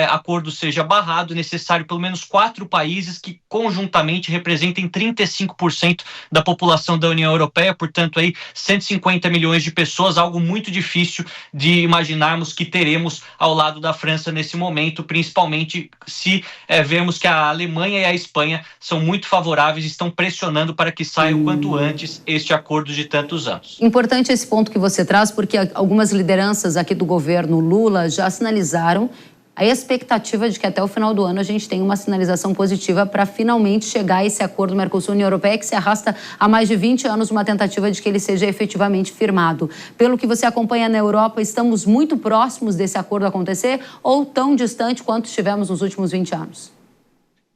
acordo seja barrado, é necessário pelo menos 4 países que conjuntamente representem 35% da população da União Europeia, portanto aí 150 milhões de pessoas, algo muito difícil de imaginarmos que teremos ao lado da França nesse momento, principalmente se vemos que a Alemanha e a Espanha são muito favoráveis e estão pressionando para que saia o quanto antes este acordo de tantos anos. Importante esse ponto que você traz, porque algumas lideranças aqui do governo Lula já sinalizaram a expectativa de que até o final do ano a gente tenha uma sinalização positiva para finalmente chegar a esse acordo Mercosul-União Europeia, que se arrasta há mais de 20 anos, uma tentativa de que ele seja efetivamente firmado. Pelo que você acompanha na Europa, estamos muito próximos desse acordo acontecer ou tão distante quanto estivemos nos últimos 20 anos?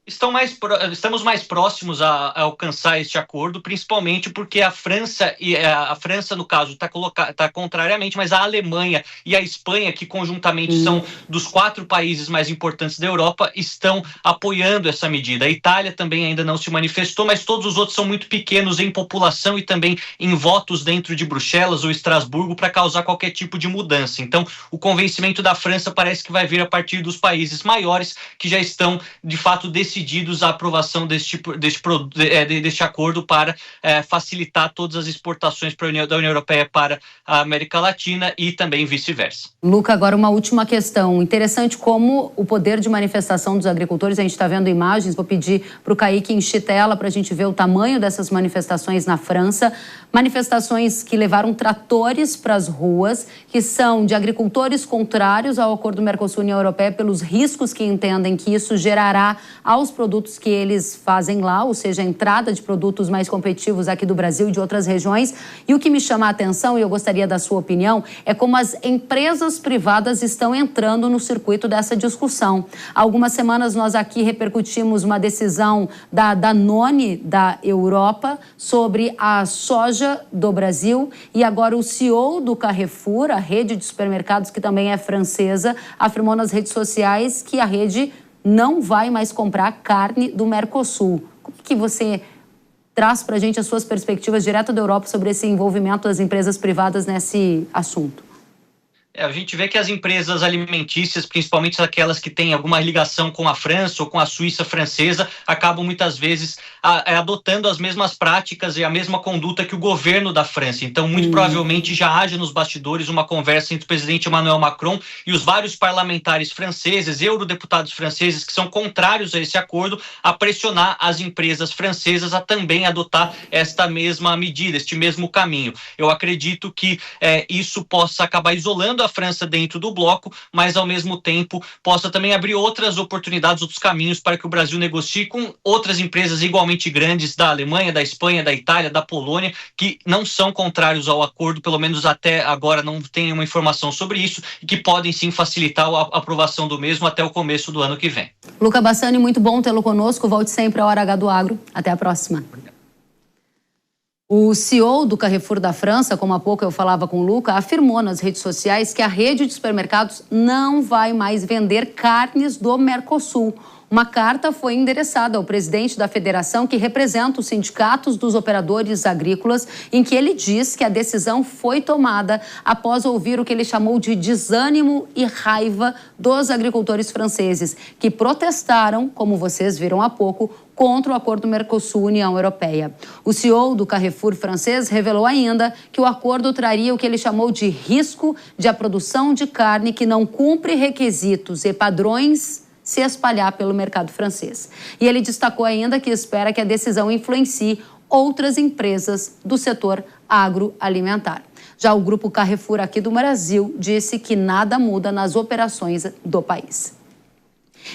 Estamos mais próximos a alcançar este acordo, principalmente porque a França, no caso, está contrariamente, mas a Alemanha e a Espanha, que conjuntamente são dos 4 países mais importantes da Europa, estão apoiando essa medida. A Itália também ainda não se manifestou, mas todos os outros são muito pequenos em população e também em votos dentro de Bruxelas ou Estrasburgo para causar qualquer tipo de mudança. Então, o convencimento da França parece que vai vir a partir dos países maiores que já estão, de fato, decididos a aprovação deste acordo para facilitar todas as exportações da União Europeia para a América Latina e também vice-versa. Luca, agora uma última questão. Interessante como o poder de manifestação dos agricultores, a gente está vendo imagens, vou pedir para o Kaique encher tela para a gente ver o tamanho dessas manifestações na França. Manifestações que levaram tratores para as ruas, que são de agricultores contrários ao acordo Mercosul-União Europeia pelos riscos que entendem que isso gerará aos aos produtos que eles fazem lá, ou seja, a entrada de produtos mais competitivos aqui do Brasil e de outras regiões. E o que me chama a atenção, e eu gostaria da sua opinião, é como as empresas privadas estão entrando no circuito dessa discussão. Há algumas semanas nós aqui repercutimos uma decisão da Danone da Europa sobre a soja do Brasil, e agora o CEO do Carrefour, a rede de supermercados que também é francesa, afirmou nas redes sociais que a rede não vai mais comprar carne do Mercosul. Como que você traz para a gente as suas perspectivas direto da Europa sobre esse envolvimento das empresas privadas nesse assunto? A gente vê que as empresas alimentícias, principalmente aquelas que têm alguma ligação com a França ou com a Suíça francesa, acabam muitas vezes adotando as mesmas práticas e a mesma conduta que o governo da França. Então, muito provavelmente já haja nos bastidores uma conversa entre o presidente Emmanuel Macron e os vários parlamentares franceses, eurodeputados franceses, que são contrários a esse acordo, a pressionar as empresas francesas a também adotar esta mesma medida, este mesmo caminho. Eu acredito que isso possa acabar isolando a França dentro do bloco, mas ao mesmo tempo possa também abrir outras oportunidades, outros caminhos para que o Brasil negocie com outras empresas igualmente grandes da Alemanha, da Espanha, da Itália, da Polônia, que não são contrários ao acordo, pelo menos até agora não tem uma informação sobre isso, e que podem sim facilitar a aprovação do mesmo até o começo do ano que vem. Luca Bassani, muito bom tê-lo conosco. Volte sempre à Hora H do Agro. Até a próxima. O CEO do Carrefour da França, como há pouco eu falava com o Luca, afirmou nas redes sociais que a rede de supermercados não vai mais vender carnes do Mercosul. Uma carta foi endereçada ao presidente da federação, que representa os sindicatos dos operadores agrícolas, em que ele diz que a decisão foi tomada após ouvir o que ele chamou de desânimo e raiva dos agricultores franceses, que protestaram, como vocês viram há pouco, contra o acordo Mercosul-União Europeia. O CEO do Carrefour francês revelou ainda que o acordo traria o que ele chamou de risco de a produção de carne que não cumpre requisitos e padrões se espalhar pelo mercado francês. E ele destacou ainda que espera que a decisão influencie outras empresas do setor agroalimentar. Já o grupo Carrefour aqui do Brasil disse que nada muda nas operações do país.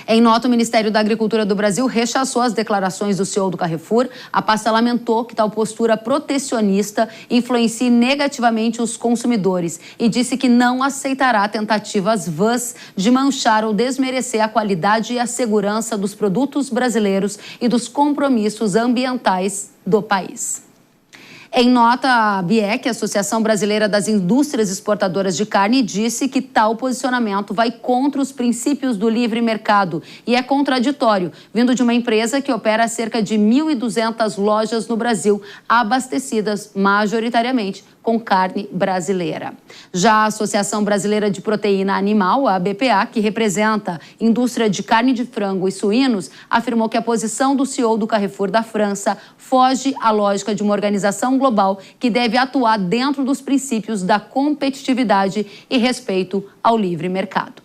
Em nota, o Ministério da Agricultura do Brasil rechaçou as declarações do CEO do Carrefour. A pasta lamentou que tal postura protecionista influencie negativamente os consumidores e disse que não aceitará tentativas vãs de manchar ou desmerecer a qualidade e a segurança dos produtos brasileiros e dos compromissos ambientais do país. Em nota, a BIEC, a Associação Brasileira das Indústrias Exportadoras de Carne, disse que tal posicionamento vai contra os princípios do livre mercado e é contraditório, vindo de uma empresa que opera cerca de 1.200 lojas no Brasil, abastecidas majoritariamente com carne brasileira. Já a Associação Brasileira de Proteína Animal, a ABPA, que representa a indústria de carne de frango e suínos, afirmou que a posição do CEO do Carrefour da França foge à lógica de uma organização global que deve atuar dentro dos princípios da competitividade e respeito ao livre mercado.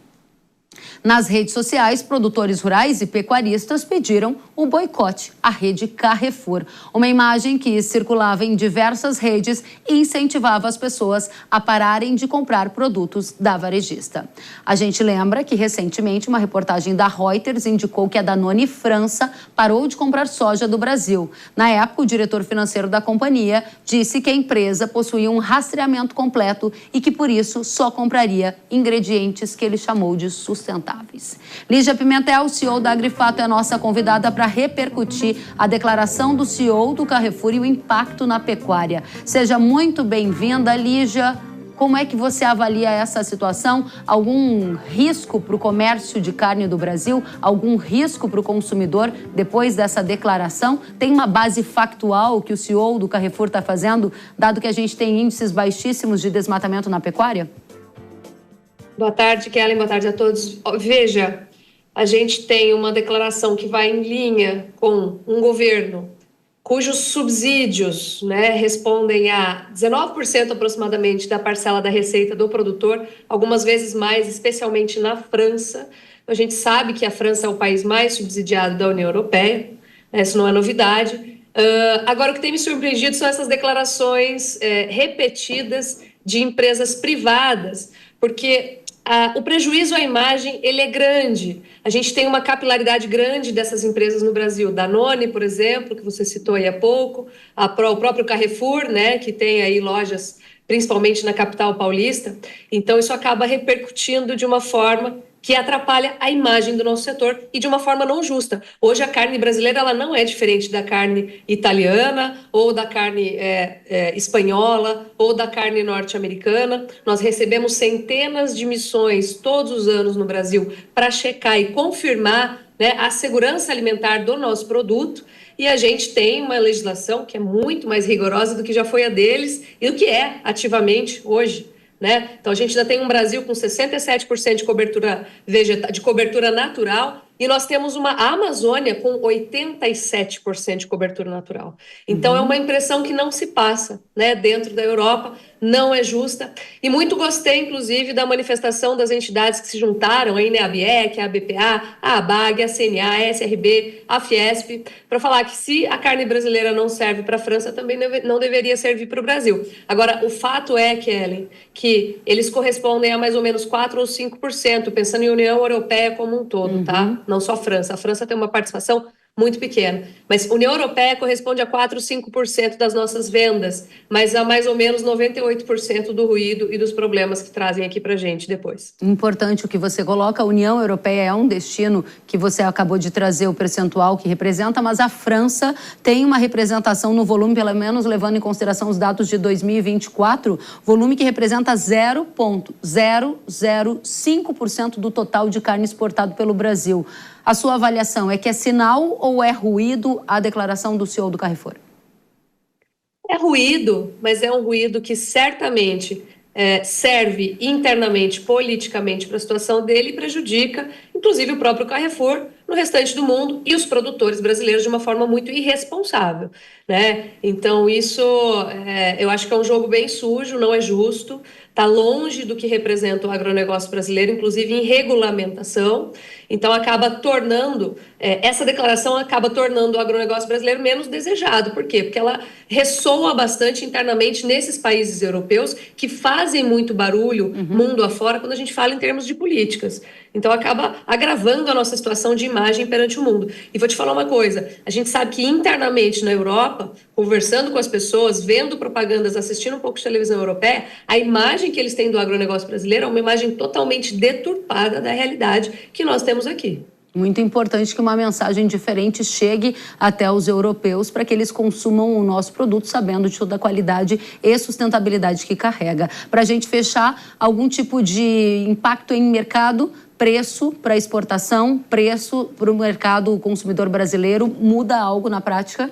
Nas redes sociais, produtores rurais e pecuaristas pediram o boicote à rede Carrefour. Uma imagem que circulava em diversas redes e incentivava as pessoas a pararem de comprar produtos da varejista. A gente lembra que, recentemente, uma reportagem da Reuters indicou que a Danone França parou de comprar soja do Brasil. Na época, o diretor financeiro da companhia disse que a empresa possuía um rastreamento completo e que, por isso, só compraria ingredientes que ele chamou de sustentáveis. Lígia Pimentel, CEO da Agrifato, é a nossa convidada para repercutir a declaração do CEO do Carrefour e o impacto na pecuária. Seja muito bem-vinda, Lígia. Como é que você avalia essa situação? Algum risco para o comércio de carne do Brasil? Algum risco para o consumidor depois dessa declaração? Tem uma base factual que o CEO do Carrefour está fazendo, dado que a gente tem índices baixíssimos de desmatamento na pecuária? Boa tarde, Kellen. Boa tarde a todos. Veja, a gente tem uma declaração que vai em linha com um governo cujos subsídios, respondem a 19% aproximadamente da parcela da receita do produtor, algumas vezes mais, especialmente na França. A gente sabe que a França é o país mais subsidiado da União Europeia, isso não é novidade. Agora, o que tem me surpreendido são essas declarações repetidas de empresas privadas, porque o prejuízo à imagem ele é grande. A gente tem uma capilaridade grande dessas empresas no Brasil. Danone, por exemplo, que você citou aí há pouco, o próprio Carrefour, né, que tem aí lojas principalmente na capital paulista. Então, isso acaba repercutindo de uma forma que atrapalha a imagem do nosso setor e de uma forma não justa. Hoje, a carne brasileira ela não é diferente da carne italiana ou da carne espanhola ou da carne norte-americana. Nós recebemos centenas de missões todos os anos no Brasil para checar e confirmar, né, a segurança alimentar do nosso produto. E a gente tem uma legislação que é muito mais rigorosa do que já foi a deles e do que é ativamente hoje, né? Então, a gente ainda tem um Brasil com 67% de cobertura de cobertura natural e nós temos uma Amazônia com 87% de cobertura natural. Então, é uma impressão que não se passa, né, dentro da Europa, não é justa. E muito gostei, inclusive, da manifestação das entidades que se juntaram, aí, né, a ABEC, a BPA, a ABAG, a CNA, a SRB, a Fiesp, para falar que se a carne brasileira não serve para a França, também não deveria servir para o Brasil. Agora, o fato é, Kellen, que eles correspondem a mais ou menos 4 ou 5%, pensando em União Europeia como um todo, tá? Não só a França. A França tem uma participação muito pequena. Mas a União Europeia corresponde a 4 ou 5% das nossas vendas, mas a mais ou menos 98% do ruído e dos problemas que trazem aqui para a gente depois. Importante o que você coloca. A União Europeia é um destino que você acabou de trazer o percentual que representa, mas a França tem uma representação no volume, pelo menos levando em consideração os dados de 2024, volume que representa 0,005% do total de carne exportado pelo Brasil. A sua avaliação é que é sinal ou é ruído a declaração do CEO do Carrefour? É ruído, mas é um ruído que certamente serve internamente, politicamente para a situação dele e prejudica, inclusive, o próprio Carrefour no restante do mundo e os produtores brasileiros de uma forma muito irresponsável, né? Então, isso eu acho que é um jogo bem sujo, não é justo, está longe do que representa o agronegócio brasileiro, inclusive em regulamentação. Então, acaba tornando, essa declaração acaba tornando o agronegócio brasileiro menos desejado. Por quê? Porque ela ressoa bastante internamente nesses países europeus que fazem muito barulho mundo afora quando a gente fala em termos de políticas. Então, acaba agravando a nossa situação de imagem perante o mundo. E vou te falar uma coisa, a gente sabe que internamente na Europa, conversando com as pessoas, vendo propagandas, assistindo um pouco de televisão europeia, a imagem que eles têm do agronegócio brasileiro é uma imagem totalmente deturpada da realidade que nós temos aqui. Muito importante que uma mensagem diferente chegue até os europeus para que eles consumam o nosso produto sabendo de toda a qualidade e sustentabilidade que carrega. Para a gente fechar, algum tipo de impacto em mercado, preço para exportação, preço para o mercado consumidor brasileiro, muda algo na prática?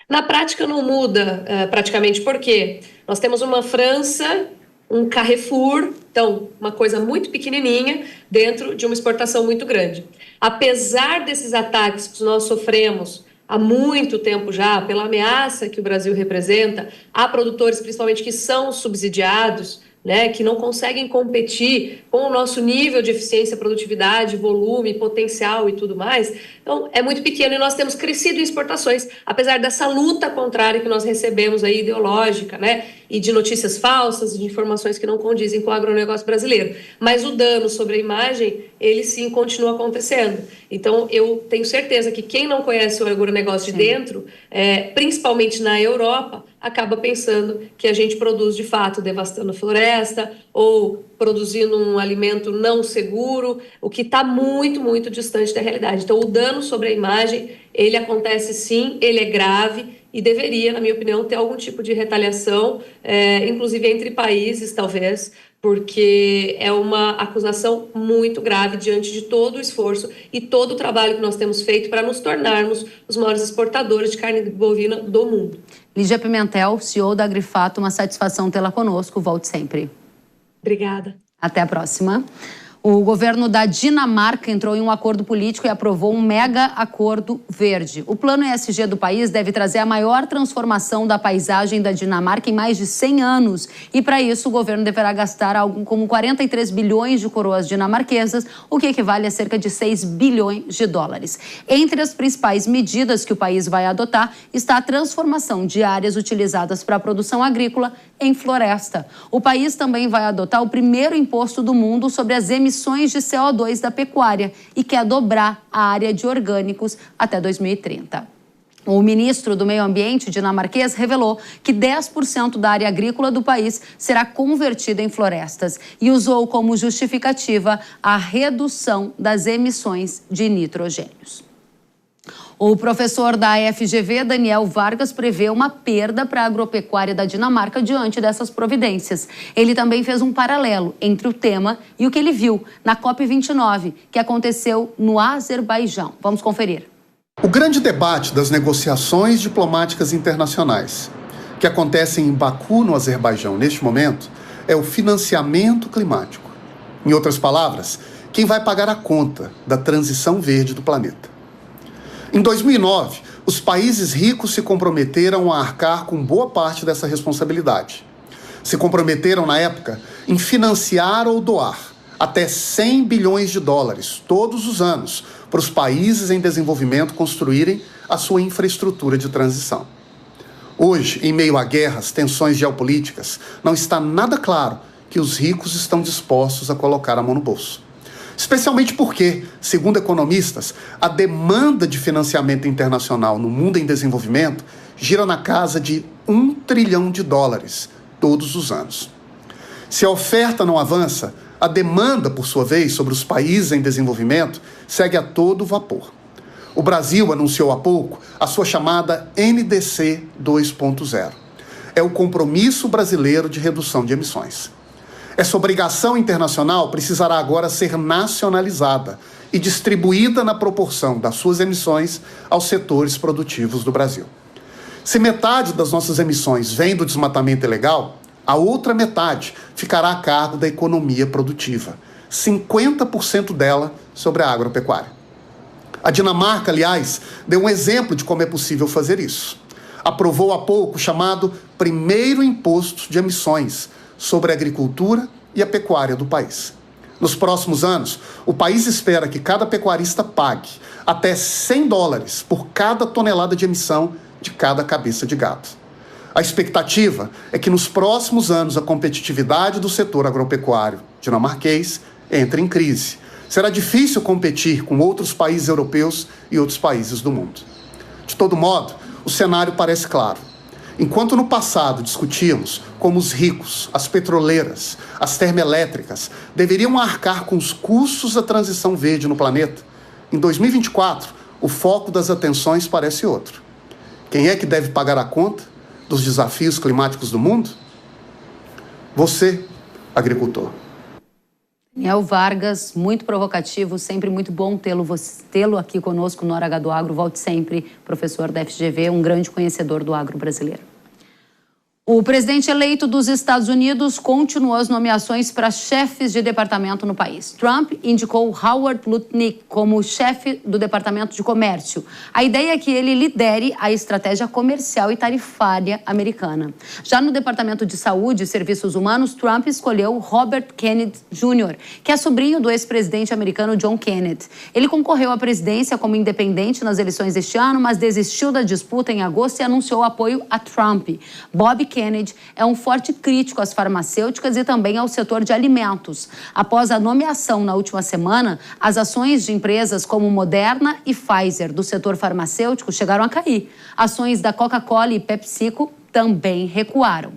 Na prática não muda praticamente, porque nós temos uma França, um Carrefour, então uma coisa muito pequenininha dentro de uma exportação muito grande. Apesar desses ataques que nós sofremos há muito tempo já, pela ameaça que o Brasil representa, há produtores principalmente que são subsidiados, né, que não conseguem competir com o nosso nível de eficiência, produtividade, volume, potencial e tudo mais. Então, é muito pequeno e nós temos crescido em exportações, apesar dessa luta contrária que nós recebemos aí, ideológica, né, e de notícias falsas e de informações que não condizem com o agronegócio brasileiro. Mas o dano sobre a imagem, ele sim continua acontecendo. Então, eu tenho certeza que quem não conhece o agronegócio de dentro, principalmente na Europa, acaba pensando que a gente produz de fato devastando floresta ou produzindo um alimento não seguro, o que está muito, muito distante da realidade. Então, o dano sobre a imagem, ele acontece sim, ele é grave e deveria, na minha opinião, ter algum tipo de retaliação, inclusive entre países, talvez, porque é uma acusação muito grave diante de todo o esforço e todo o trabalho que nós temos feito para nos tornarmos os maiores exportadores de carne bovina do mundo. Lígia Pimentel, CEO da Agrifato, uma satisfação tê-la conosco. Volte sempre. Obrigada. Até a próxima. O governo da Dinamarca entrou em um acordo político e aprovou um mega acordo verde. O plano ESG do país deve trazer a maior transformação da paisagem da Dinamarca em mais de 100 anos. E para isso o governo deverá gastar algo como 43 bilhões de coroas dinamarquesas, o que equivale a cerca de 6 bilhões de dólares. Entre as principais medidas que o país vai adotar está a transformação de áreas utilizadas para a produção agrícola em floresta. O país também vai adotar o primeiro imposto do mundo sobre as emissões de CO2 da pecuária e quer dobrar a área de orgânicos até 2030. O ministro do Meio Ambiente dinamarquês revelou que 10% da área agrícola do país será convertida em florestas e usou como justificativa a redução das emissões de nitrogênios. O professor da FGV, Daniel Vargas, prevê uma perda para a agropecuária da Dinamarca diante dessas providências. Ele também fez um paralelo entre o tema e o que ele viu na COP29, que aconteceu no Azerbaijão. Vamos conferir. O grande debate das negociações diplomáticas internacionais, que acontecem em Baku, no Azerbaijão, neste momento, é o financiamento climático. Em outras palavras, quem vai pagar a conta da transição verde do planeta. Em 2009, os países ricos se comprometeram a arcar com boa parte dessa responsabilidade. Se comprometeram, na época, em financiar ou doar até 100 bilhões de dólares todos os anos para os países em desenvolvimento construírem a sua infraestrutura de transição. Hoje, em meio a guerras, tensões geopolíticas, não está nada claro que os ricos estão dispostos a colocar a mão no bolso. Especialmente porque, segundo economistas, a demanda de financiamento internacional no mundo em desenvolvimento gira na casa de 1 trilhão de dólares todos os anos. Se a oferta não avança, a demanda, por sua vez, sobre os países em desenvolvimento segue a todo vapor. O Brasil anunciou há pouco a sua chamada NDC 2.0. É o Compromisso Brasileiro de Redução de Emissões. Essa obrigação internacional precisará agora ser nacionalizada e distribuída na proporção das suas emissões aos setores produtivos do Brasil. Se metade das nossas emissões vem do desmatamento ilegal, a outra metade ficará a cargo da economia produtiva, 50% dela sobre a agropecuária. A Dinamarca, aliás, deu um exemplo de como é possível fazer isso. Aprovou há pouco o chamado primeiro imposto de emissões sobre a agricultura e a pecuária do país. Nos próximos anos, o país espera que cada pecuarista pague até 100 dólares por cada tonelada de emissão de cada cabeça de gado. A expectativa é que nos próximos anos a competitividade do setor agropecuário dinamarquês entre em crise. Será difícil competir com outros países europeus e outros países do mundo. De todo modo, o cenário parece claro. Enquanto no passado discutíamos como os ricos, as petroleiras, as termoelétricas deveriam arcar com os custos da transição verde no planeta, em 2024 o foco das atenções parece outro. Quem é que deve pagar a conta dos desafios climáticos do mundo? Você, agricultor. Daniel Vargas, muito provocativo, sempre muito bom tê-lo aqui conosco no Hora H do Agro. Volte sempre, professor da FGV, um grande conhecedor do agro brasileiro. O presidente eleito dos Estados Unidos continuou as nomeações para chefes de departamento no país. Trump indicou Howard Lutnick como chefe do Departamento de Comércio. A ideia é que ele lidere a estratégia comercial e tarifária americana. Já no Departamento de Saúde e Serviços Humanos, Trump escolheu Robert Kennedy Jr., que é sobrinho do ex-presidente americano John Kennedy. Ele concorreu à presidência como independente nas eleições deste ano, mas desistiu da disputa em agosto e anunciou apoio a Trump. Bob Kennedy é um forte crítico às farmacêuticas e também ao setor de alimentos. Após a nomeação na última semana, as ações de empresas como Moderna e Pfizer do setor farmacêutico chegaram a cair. Ações da Coca-Cola e PepsiCo também recuaram.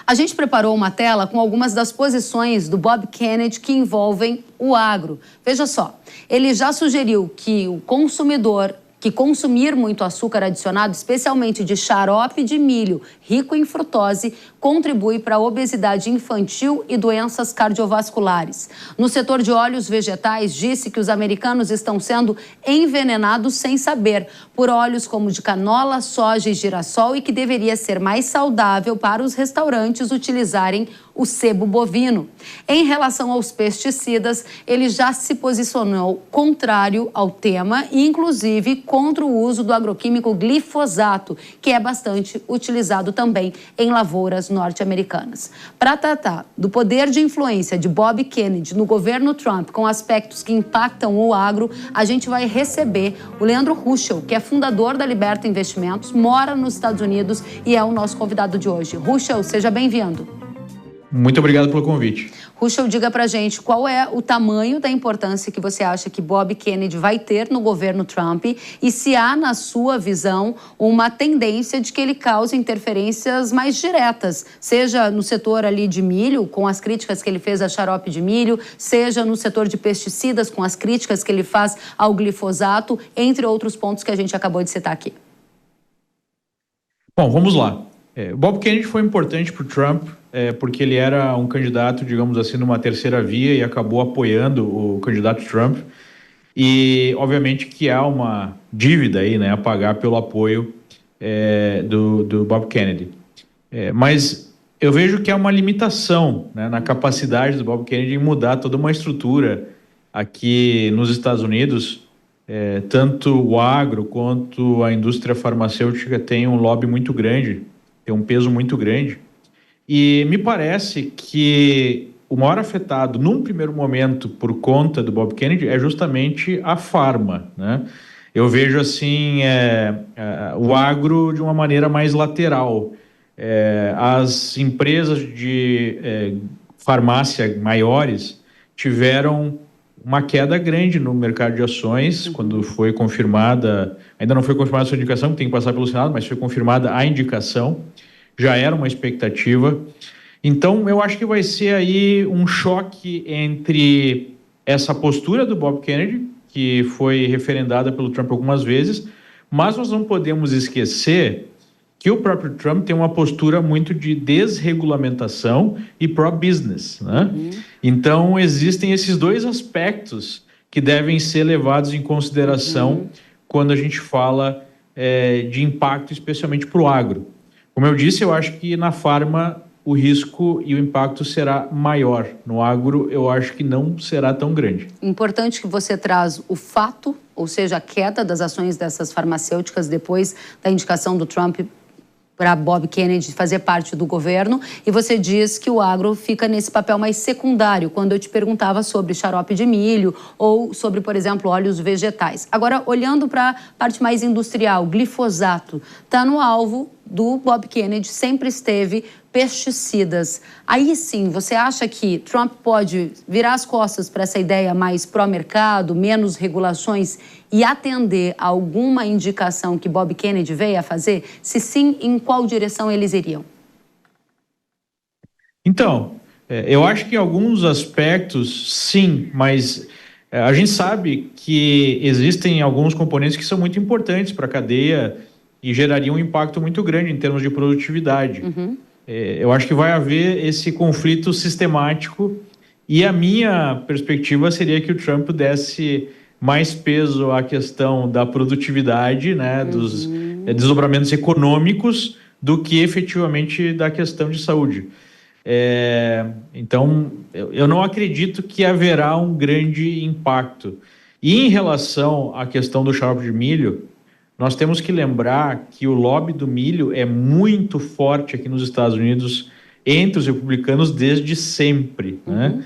A gente preparou uma tela com algumas das posições do Bob Kennedy que envolvem o agro. Veja só, ele já sugeriu que o consumidor que consumir muito açúcar adicionado, especialmente de xarope de milho rico em frutose, contribui para a obesidade infantil e doenças cardiovasculares. No setor de óleos vegetais, disse que os americanos estão sendo envenenados sem saber por óleos como de canola, soja e girassol e que deveria ser mais saudável para os restaurantes utilizarem o sebo bovino. Em relação aos pesticidas, ele já se posicionou contrário ao tema e, inclusive, contra o uso do agroquímico glifosato, que é bastante utilizado também em lavouras norte-americanas. Para tratar do poder de influência de Bob Kennedy no governo Trump com aspectos que impactam o agro, a gente vai receber o Leandro Ruschel, que é fundador da Liberta Investimentos, mora nos Estados Unidos e é o nosso convidado de hoje. Ruschel, seja bem-vindo. Muito obrigado pelo convite. Ruschel, diga pra gente qual é o tamanho da importância que você acha que Bob Kennedy vai ter no governo Trump e se há, na sua visão, uma tendência de que ele cause interferências mais diretas, seja no setor ali de milho, com as críticas que ele fez a xarope de milho, seja no setor de pesticidas, com as críticas que ele faz ao glifosato, entre outros pontos que a gente acabou de citar aqui. Bom, vamos lá. Bob Kennedy foi importante para o Trump, porque ele era um candidato, digamos assim, numa terceira via e acabou apoiando o candidato Trump. E, obviamente, que há uma dívida aí, né, a pagar pelo apoio do Bob Kennedy. Mas eu vejo que há uma limitação, né, na capacidade do Bob Kennedy em mudar toda uma estrutura aqui nos Estados Unidos. Tanto o agro quanto a indústria farmacêutica tem um lobby muito grande, tem um peso muito grande, e me parece que o maior afetado, num primeiro momento, por conta do Bob Kennedy, é justamente a farma, né? Eu vejo, assim, o agro de uma maneira mais lateral. As empresas de farmácia maiores tiveram uma queda grande no mercado de ações, quando foi confirmada, ainda não foi confirmada a sua indicação, que tem que passar pelo Senado, mas foi confirmada a indicação, já era uma expectativa. Então, eu acho que vai ser aí um choque entre essa postura do Bob Kennedy, que foi referendada pelo Trump algumas vezes, mas nós não podemos esquecer que o próprio Trump tem uma postura muito de desregulamentação e pro-business, né? Então, existem esses dois aspectos que devem ser levados em consideração quando a gente fala de impacto, especialmente para o agro. Como eu disse, eu acho que na farma o risco e o impacto será maior. No agro, eu acho que não será tão grande. Importante que você traz o fato, ou seja, a queda das ações dessas farmacêuticas depois da indicação do Trump para Bob Kennedy fazer parte do governo, e você diz que o agro fica nesse papel mais secundário, quando eu te perguntava sobre xarope de milho ou sobre, por exemplo, óleos vegetais. Agora, olhando para a parte mais industrial, glifosato está no alvo do Bob Kennedy, sempre esteve, pesticidas. Aí sim, você acha que Trump pode virar as costas para essa ideia mais pró-mercado, menos regulações e atender a alguma indicação que Bob Kennedy veio a fazer? Se sim, em qual direção eles iriam? Então, eu acho que em alguns aspectos, sim, mas a gente sabe que existem alguns componentes que são muito importantes para a cadeia e gerariam um impacto muito grande em termos de produtividade. Eu acho que vai haver esse conflito sistemático e a minha perspectiva seria que o Trump desse mais peso à questão da produtividade, né, dos desdobramentos econômicos, do que efetivamente da questão de saúde. Então, eu não acredito que haverá um grande impacto. E em relação à questão do xarope de milho, nós temos que lembrar que o lobby do milho é muito forte aqui nos Estados Unidos entre os republicanos desde sempre, né?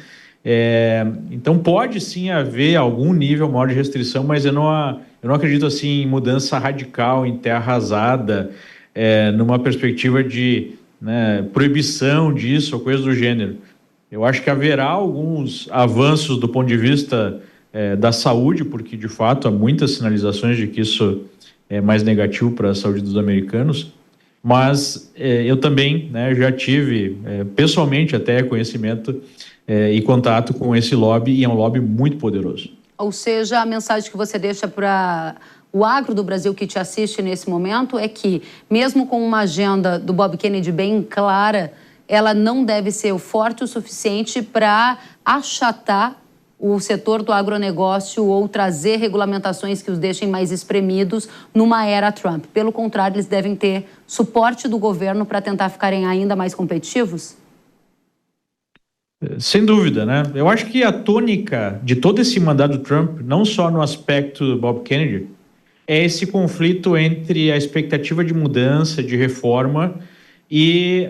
Então pode sim haver algum nível maior de restrição, mas eu não acredito assim em mudança radical, em terra arrasada, numa perspectiva de, né, proibição disso ou coisa do gênero. Eu acho que haverá alguns avanços do ponto de vista da saúde, porque de fato há muitas sinalizações de que isso é mais negativo para a saúde dos americanos, mas eu também, né, já tive pessoalmente até conhecimento e contato com esse lobby, e é um lobby muito poderoso. Ou seja, a mensagem que você deixa para O agro do Brasil que te assiste nesse momento é que, mesmo com uma agenda do Bob Kennedy bem clara, ela não deve ser forte o suficiente para achatar o setor do agronegócio ou trazer regulamentações que os deixem mais espremidos numa era Trump. Pelo contrário, eles devem ter suporte do governo para tentar ficarem ainda mais competitivos? Sem dúvida, né? Eu acho que a tônica de todo esse mandato do Trump, não só no aspecto do Bob Kennedy, é esse conflito entre a expectativa de mudança, de reforma e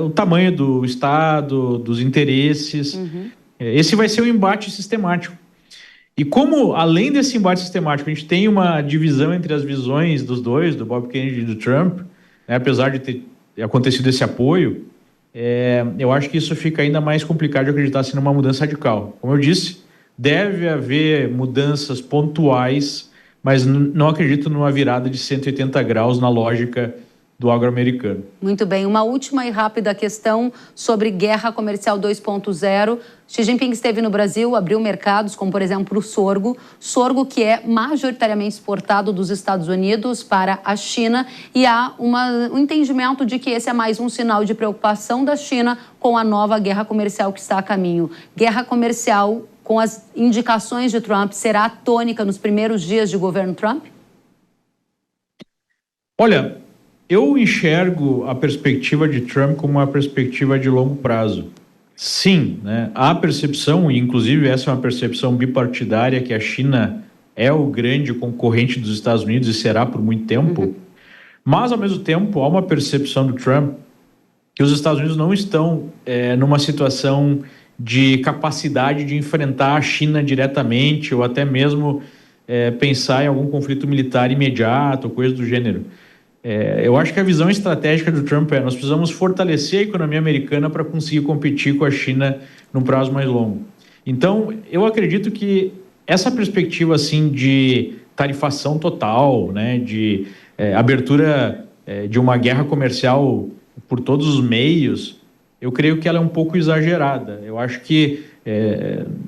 o tamanho do Estado, dos interesses. Esse vai ser um embate sistemático. E como, além desse embate sistemático, a gente tem uma divisão entre as visões dos dois, do Bob Kennedy e do Trump, né, apesar de ter acontecido esse apoio, eu acho que isso fica ainda mais complicado de acreditar assim, numa mudança radical. Como eu disse, deve haver mudanças pontuais, mas não acredito numa virada de 180 graus na lógica do agro-americano. Muito bem. Uma última e rápida questão sobre guerra comercial 2.0. Xi Jinping esteve no Brasil, abriu mercados, como por exemplo o sorgo que é majoritariamente exportado dos Estados Unidos para a China, e há um entendimento de que esse é mais um sinal de preocupação da China com a nova guerra comercial que está a caminho. Guerra comercial com as indicações de Trump será a tônica nos primeiros dias de governo Trump? Olha, eu enxergo a perspectiva de Trump como uma perspectiva de longo prazo. Sim, né? Há percepção, e inclusive essa é uma percepção bipartidária, que a China é o grande concorrente dos Estados Unidos e será por muito tempo. Mas, ao mesmo tempo, há uma percepção do Trump que os Estados Unidos não estão numa situação de capacidade de enfrentar a China diretamente ou até mesmo pensar em algum conflito militar imediato, coisa do gênero. Eu acho que a visão estratégica do Trump nós precisamos fortalecer a economia americana para conseguir competir com a China num prazo mais longo. Então, eu acredito que essa perspectiva assim, de tarifação total, né, de abertura de uma guerra comercial por todos os meios, eu creio que ela é um pouco exagerada. Eu acho que,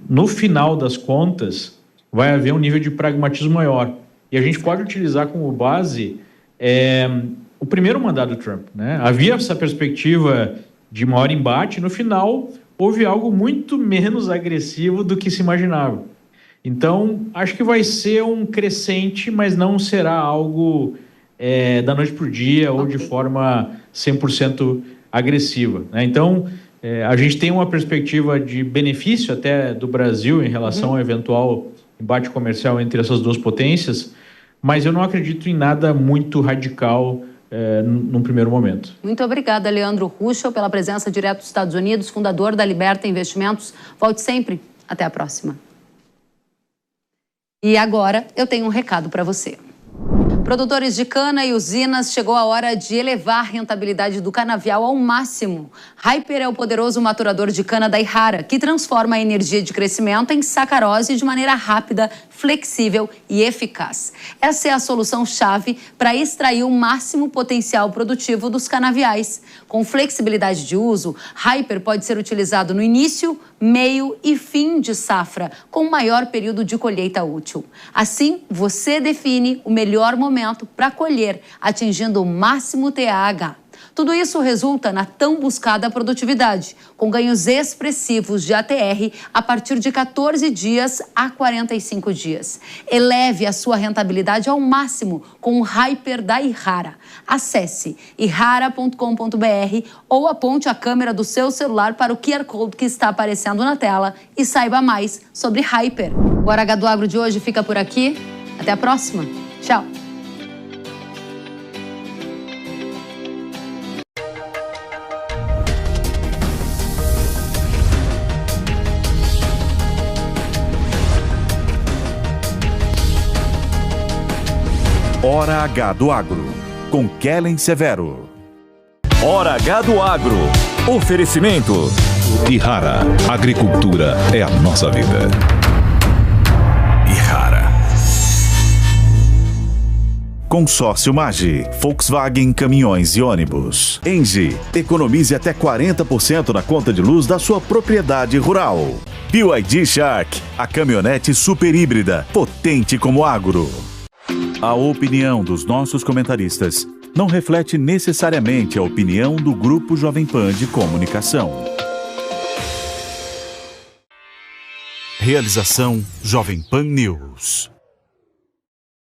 no final das contas, vai haver um nível de pragmatismo maior. E a gente pode utilizar como base o primeiro mandato do Trump, né? Havia essa perspectiva de maior embate, no final houve algo muito menos agressivo do que se imaginava. Então, acho que vai ser um crescente, mas não será algo da noite para o dia ou de forma 100% agressiva, né? Então, a gente tem uma perspectiva de benefício até do Brasil em relação ao eventual embate comercial entre essas duas potências, mas eu não acredito em nada muito radical num primeiro momento. Muito obrigada, Leandro Ruschel, pela presença direto dos Estados Unidos, fundador da Liberta Investimentos. Volte sempre. Até a próxima. E agora eu tenho um recado para você. Produtores de cana e usinas, chegou a hora de elevar a rentabilidade do canavial ao máximo. Hyper é o poderoso maturador de cana da Yara, que transforma a energia de crescimento em sacarose de maneira rápida, flexível e eficaz. Essa é a solução-chave para extrair o máximo potencial produtivo dos canaviais. Com flexibilidade de uso, Hyper pode ser utilizado no início, meio e fim de safra, com maior período de colheita útil. Assim, você define o melhor momento para colher, atingindo o máximo TAH. Tudo isso resulta na tão buscada produtividade, com ganhos expressivos de ATR a partir de 14 dias a 45 dias. Eleve a sua rentabilidade ao máximo com o Hyper da Yara. Acesse yara.com.br ou aponte a câmera do seu celular para o QR Code que está aparecendo na tela e saiba mais sobre Hyper. O Hora H do Agro de hoje fica por aqui. Até a próxima. Tchau. Hora H do Agro, com Kellen Severo. Hora H do Agro. Oferecimento. Yara, agricultura é a nossa vida. Yara. Consórcio Magi, Volkswagen Caminhões e Ônibus. Engie, economize até 40% na conta de luz da sua propriedade rural. BYD Shark, a caminhonete super híbrida, potente como agro. A opinião dos nossos comentaristas não reflete necessariamente a opinião do Grupo Jovem Pan de Comunicação. Realização Jovem Pan News.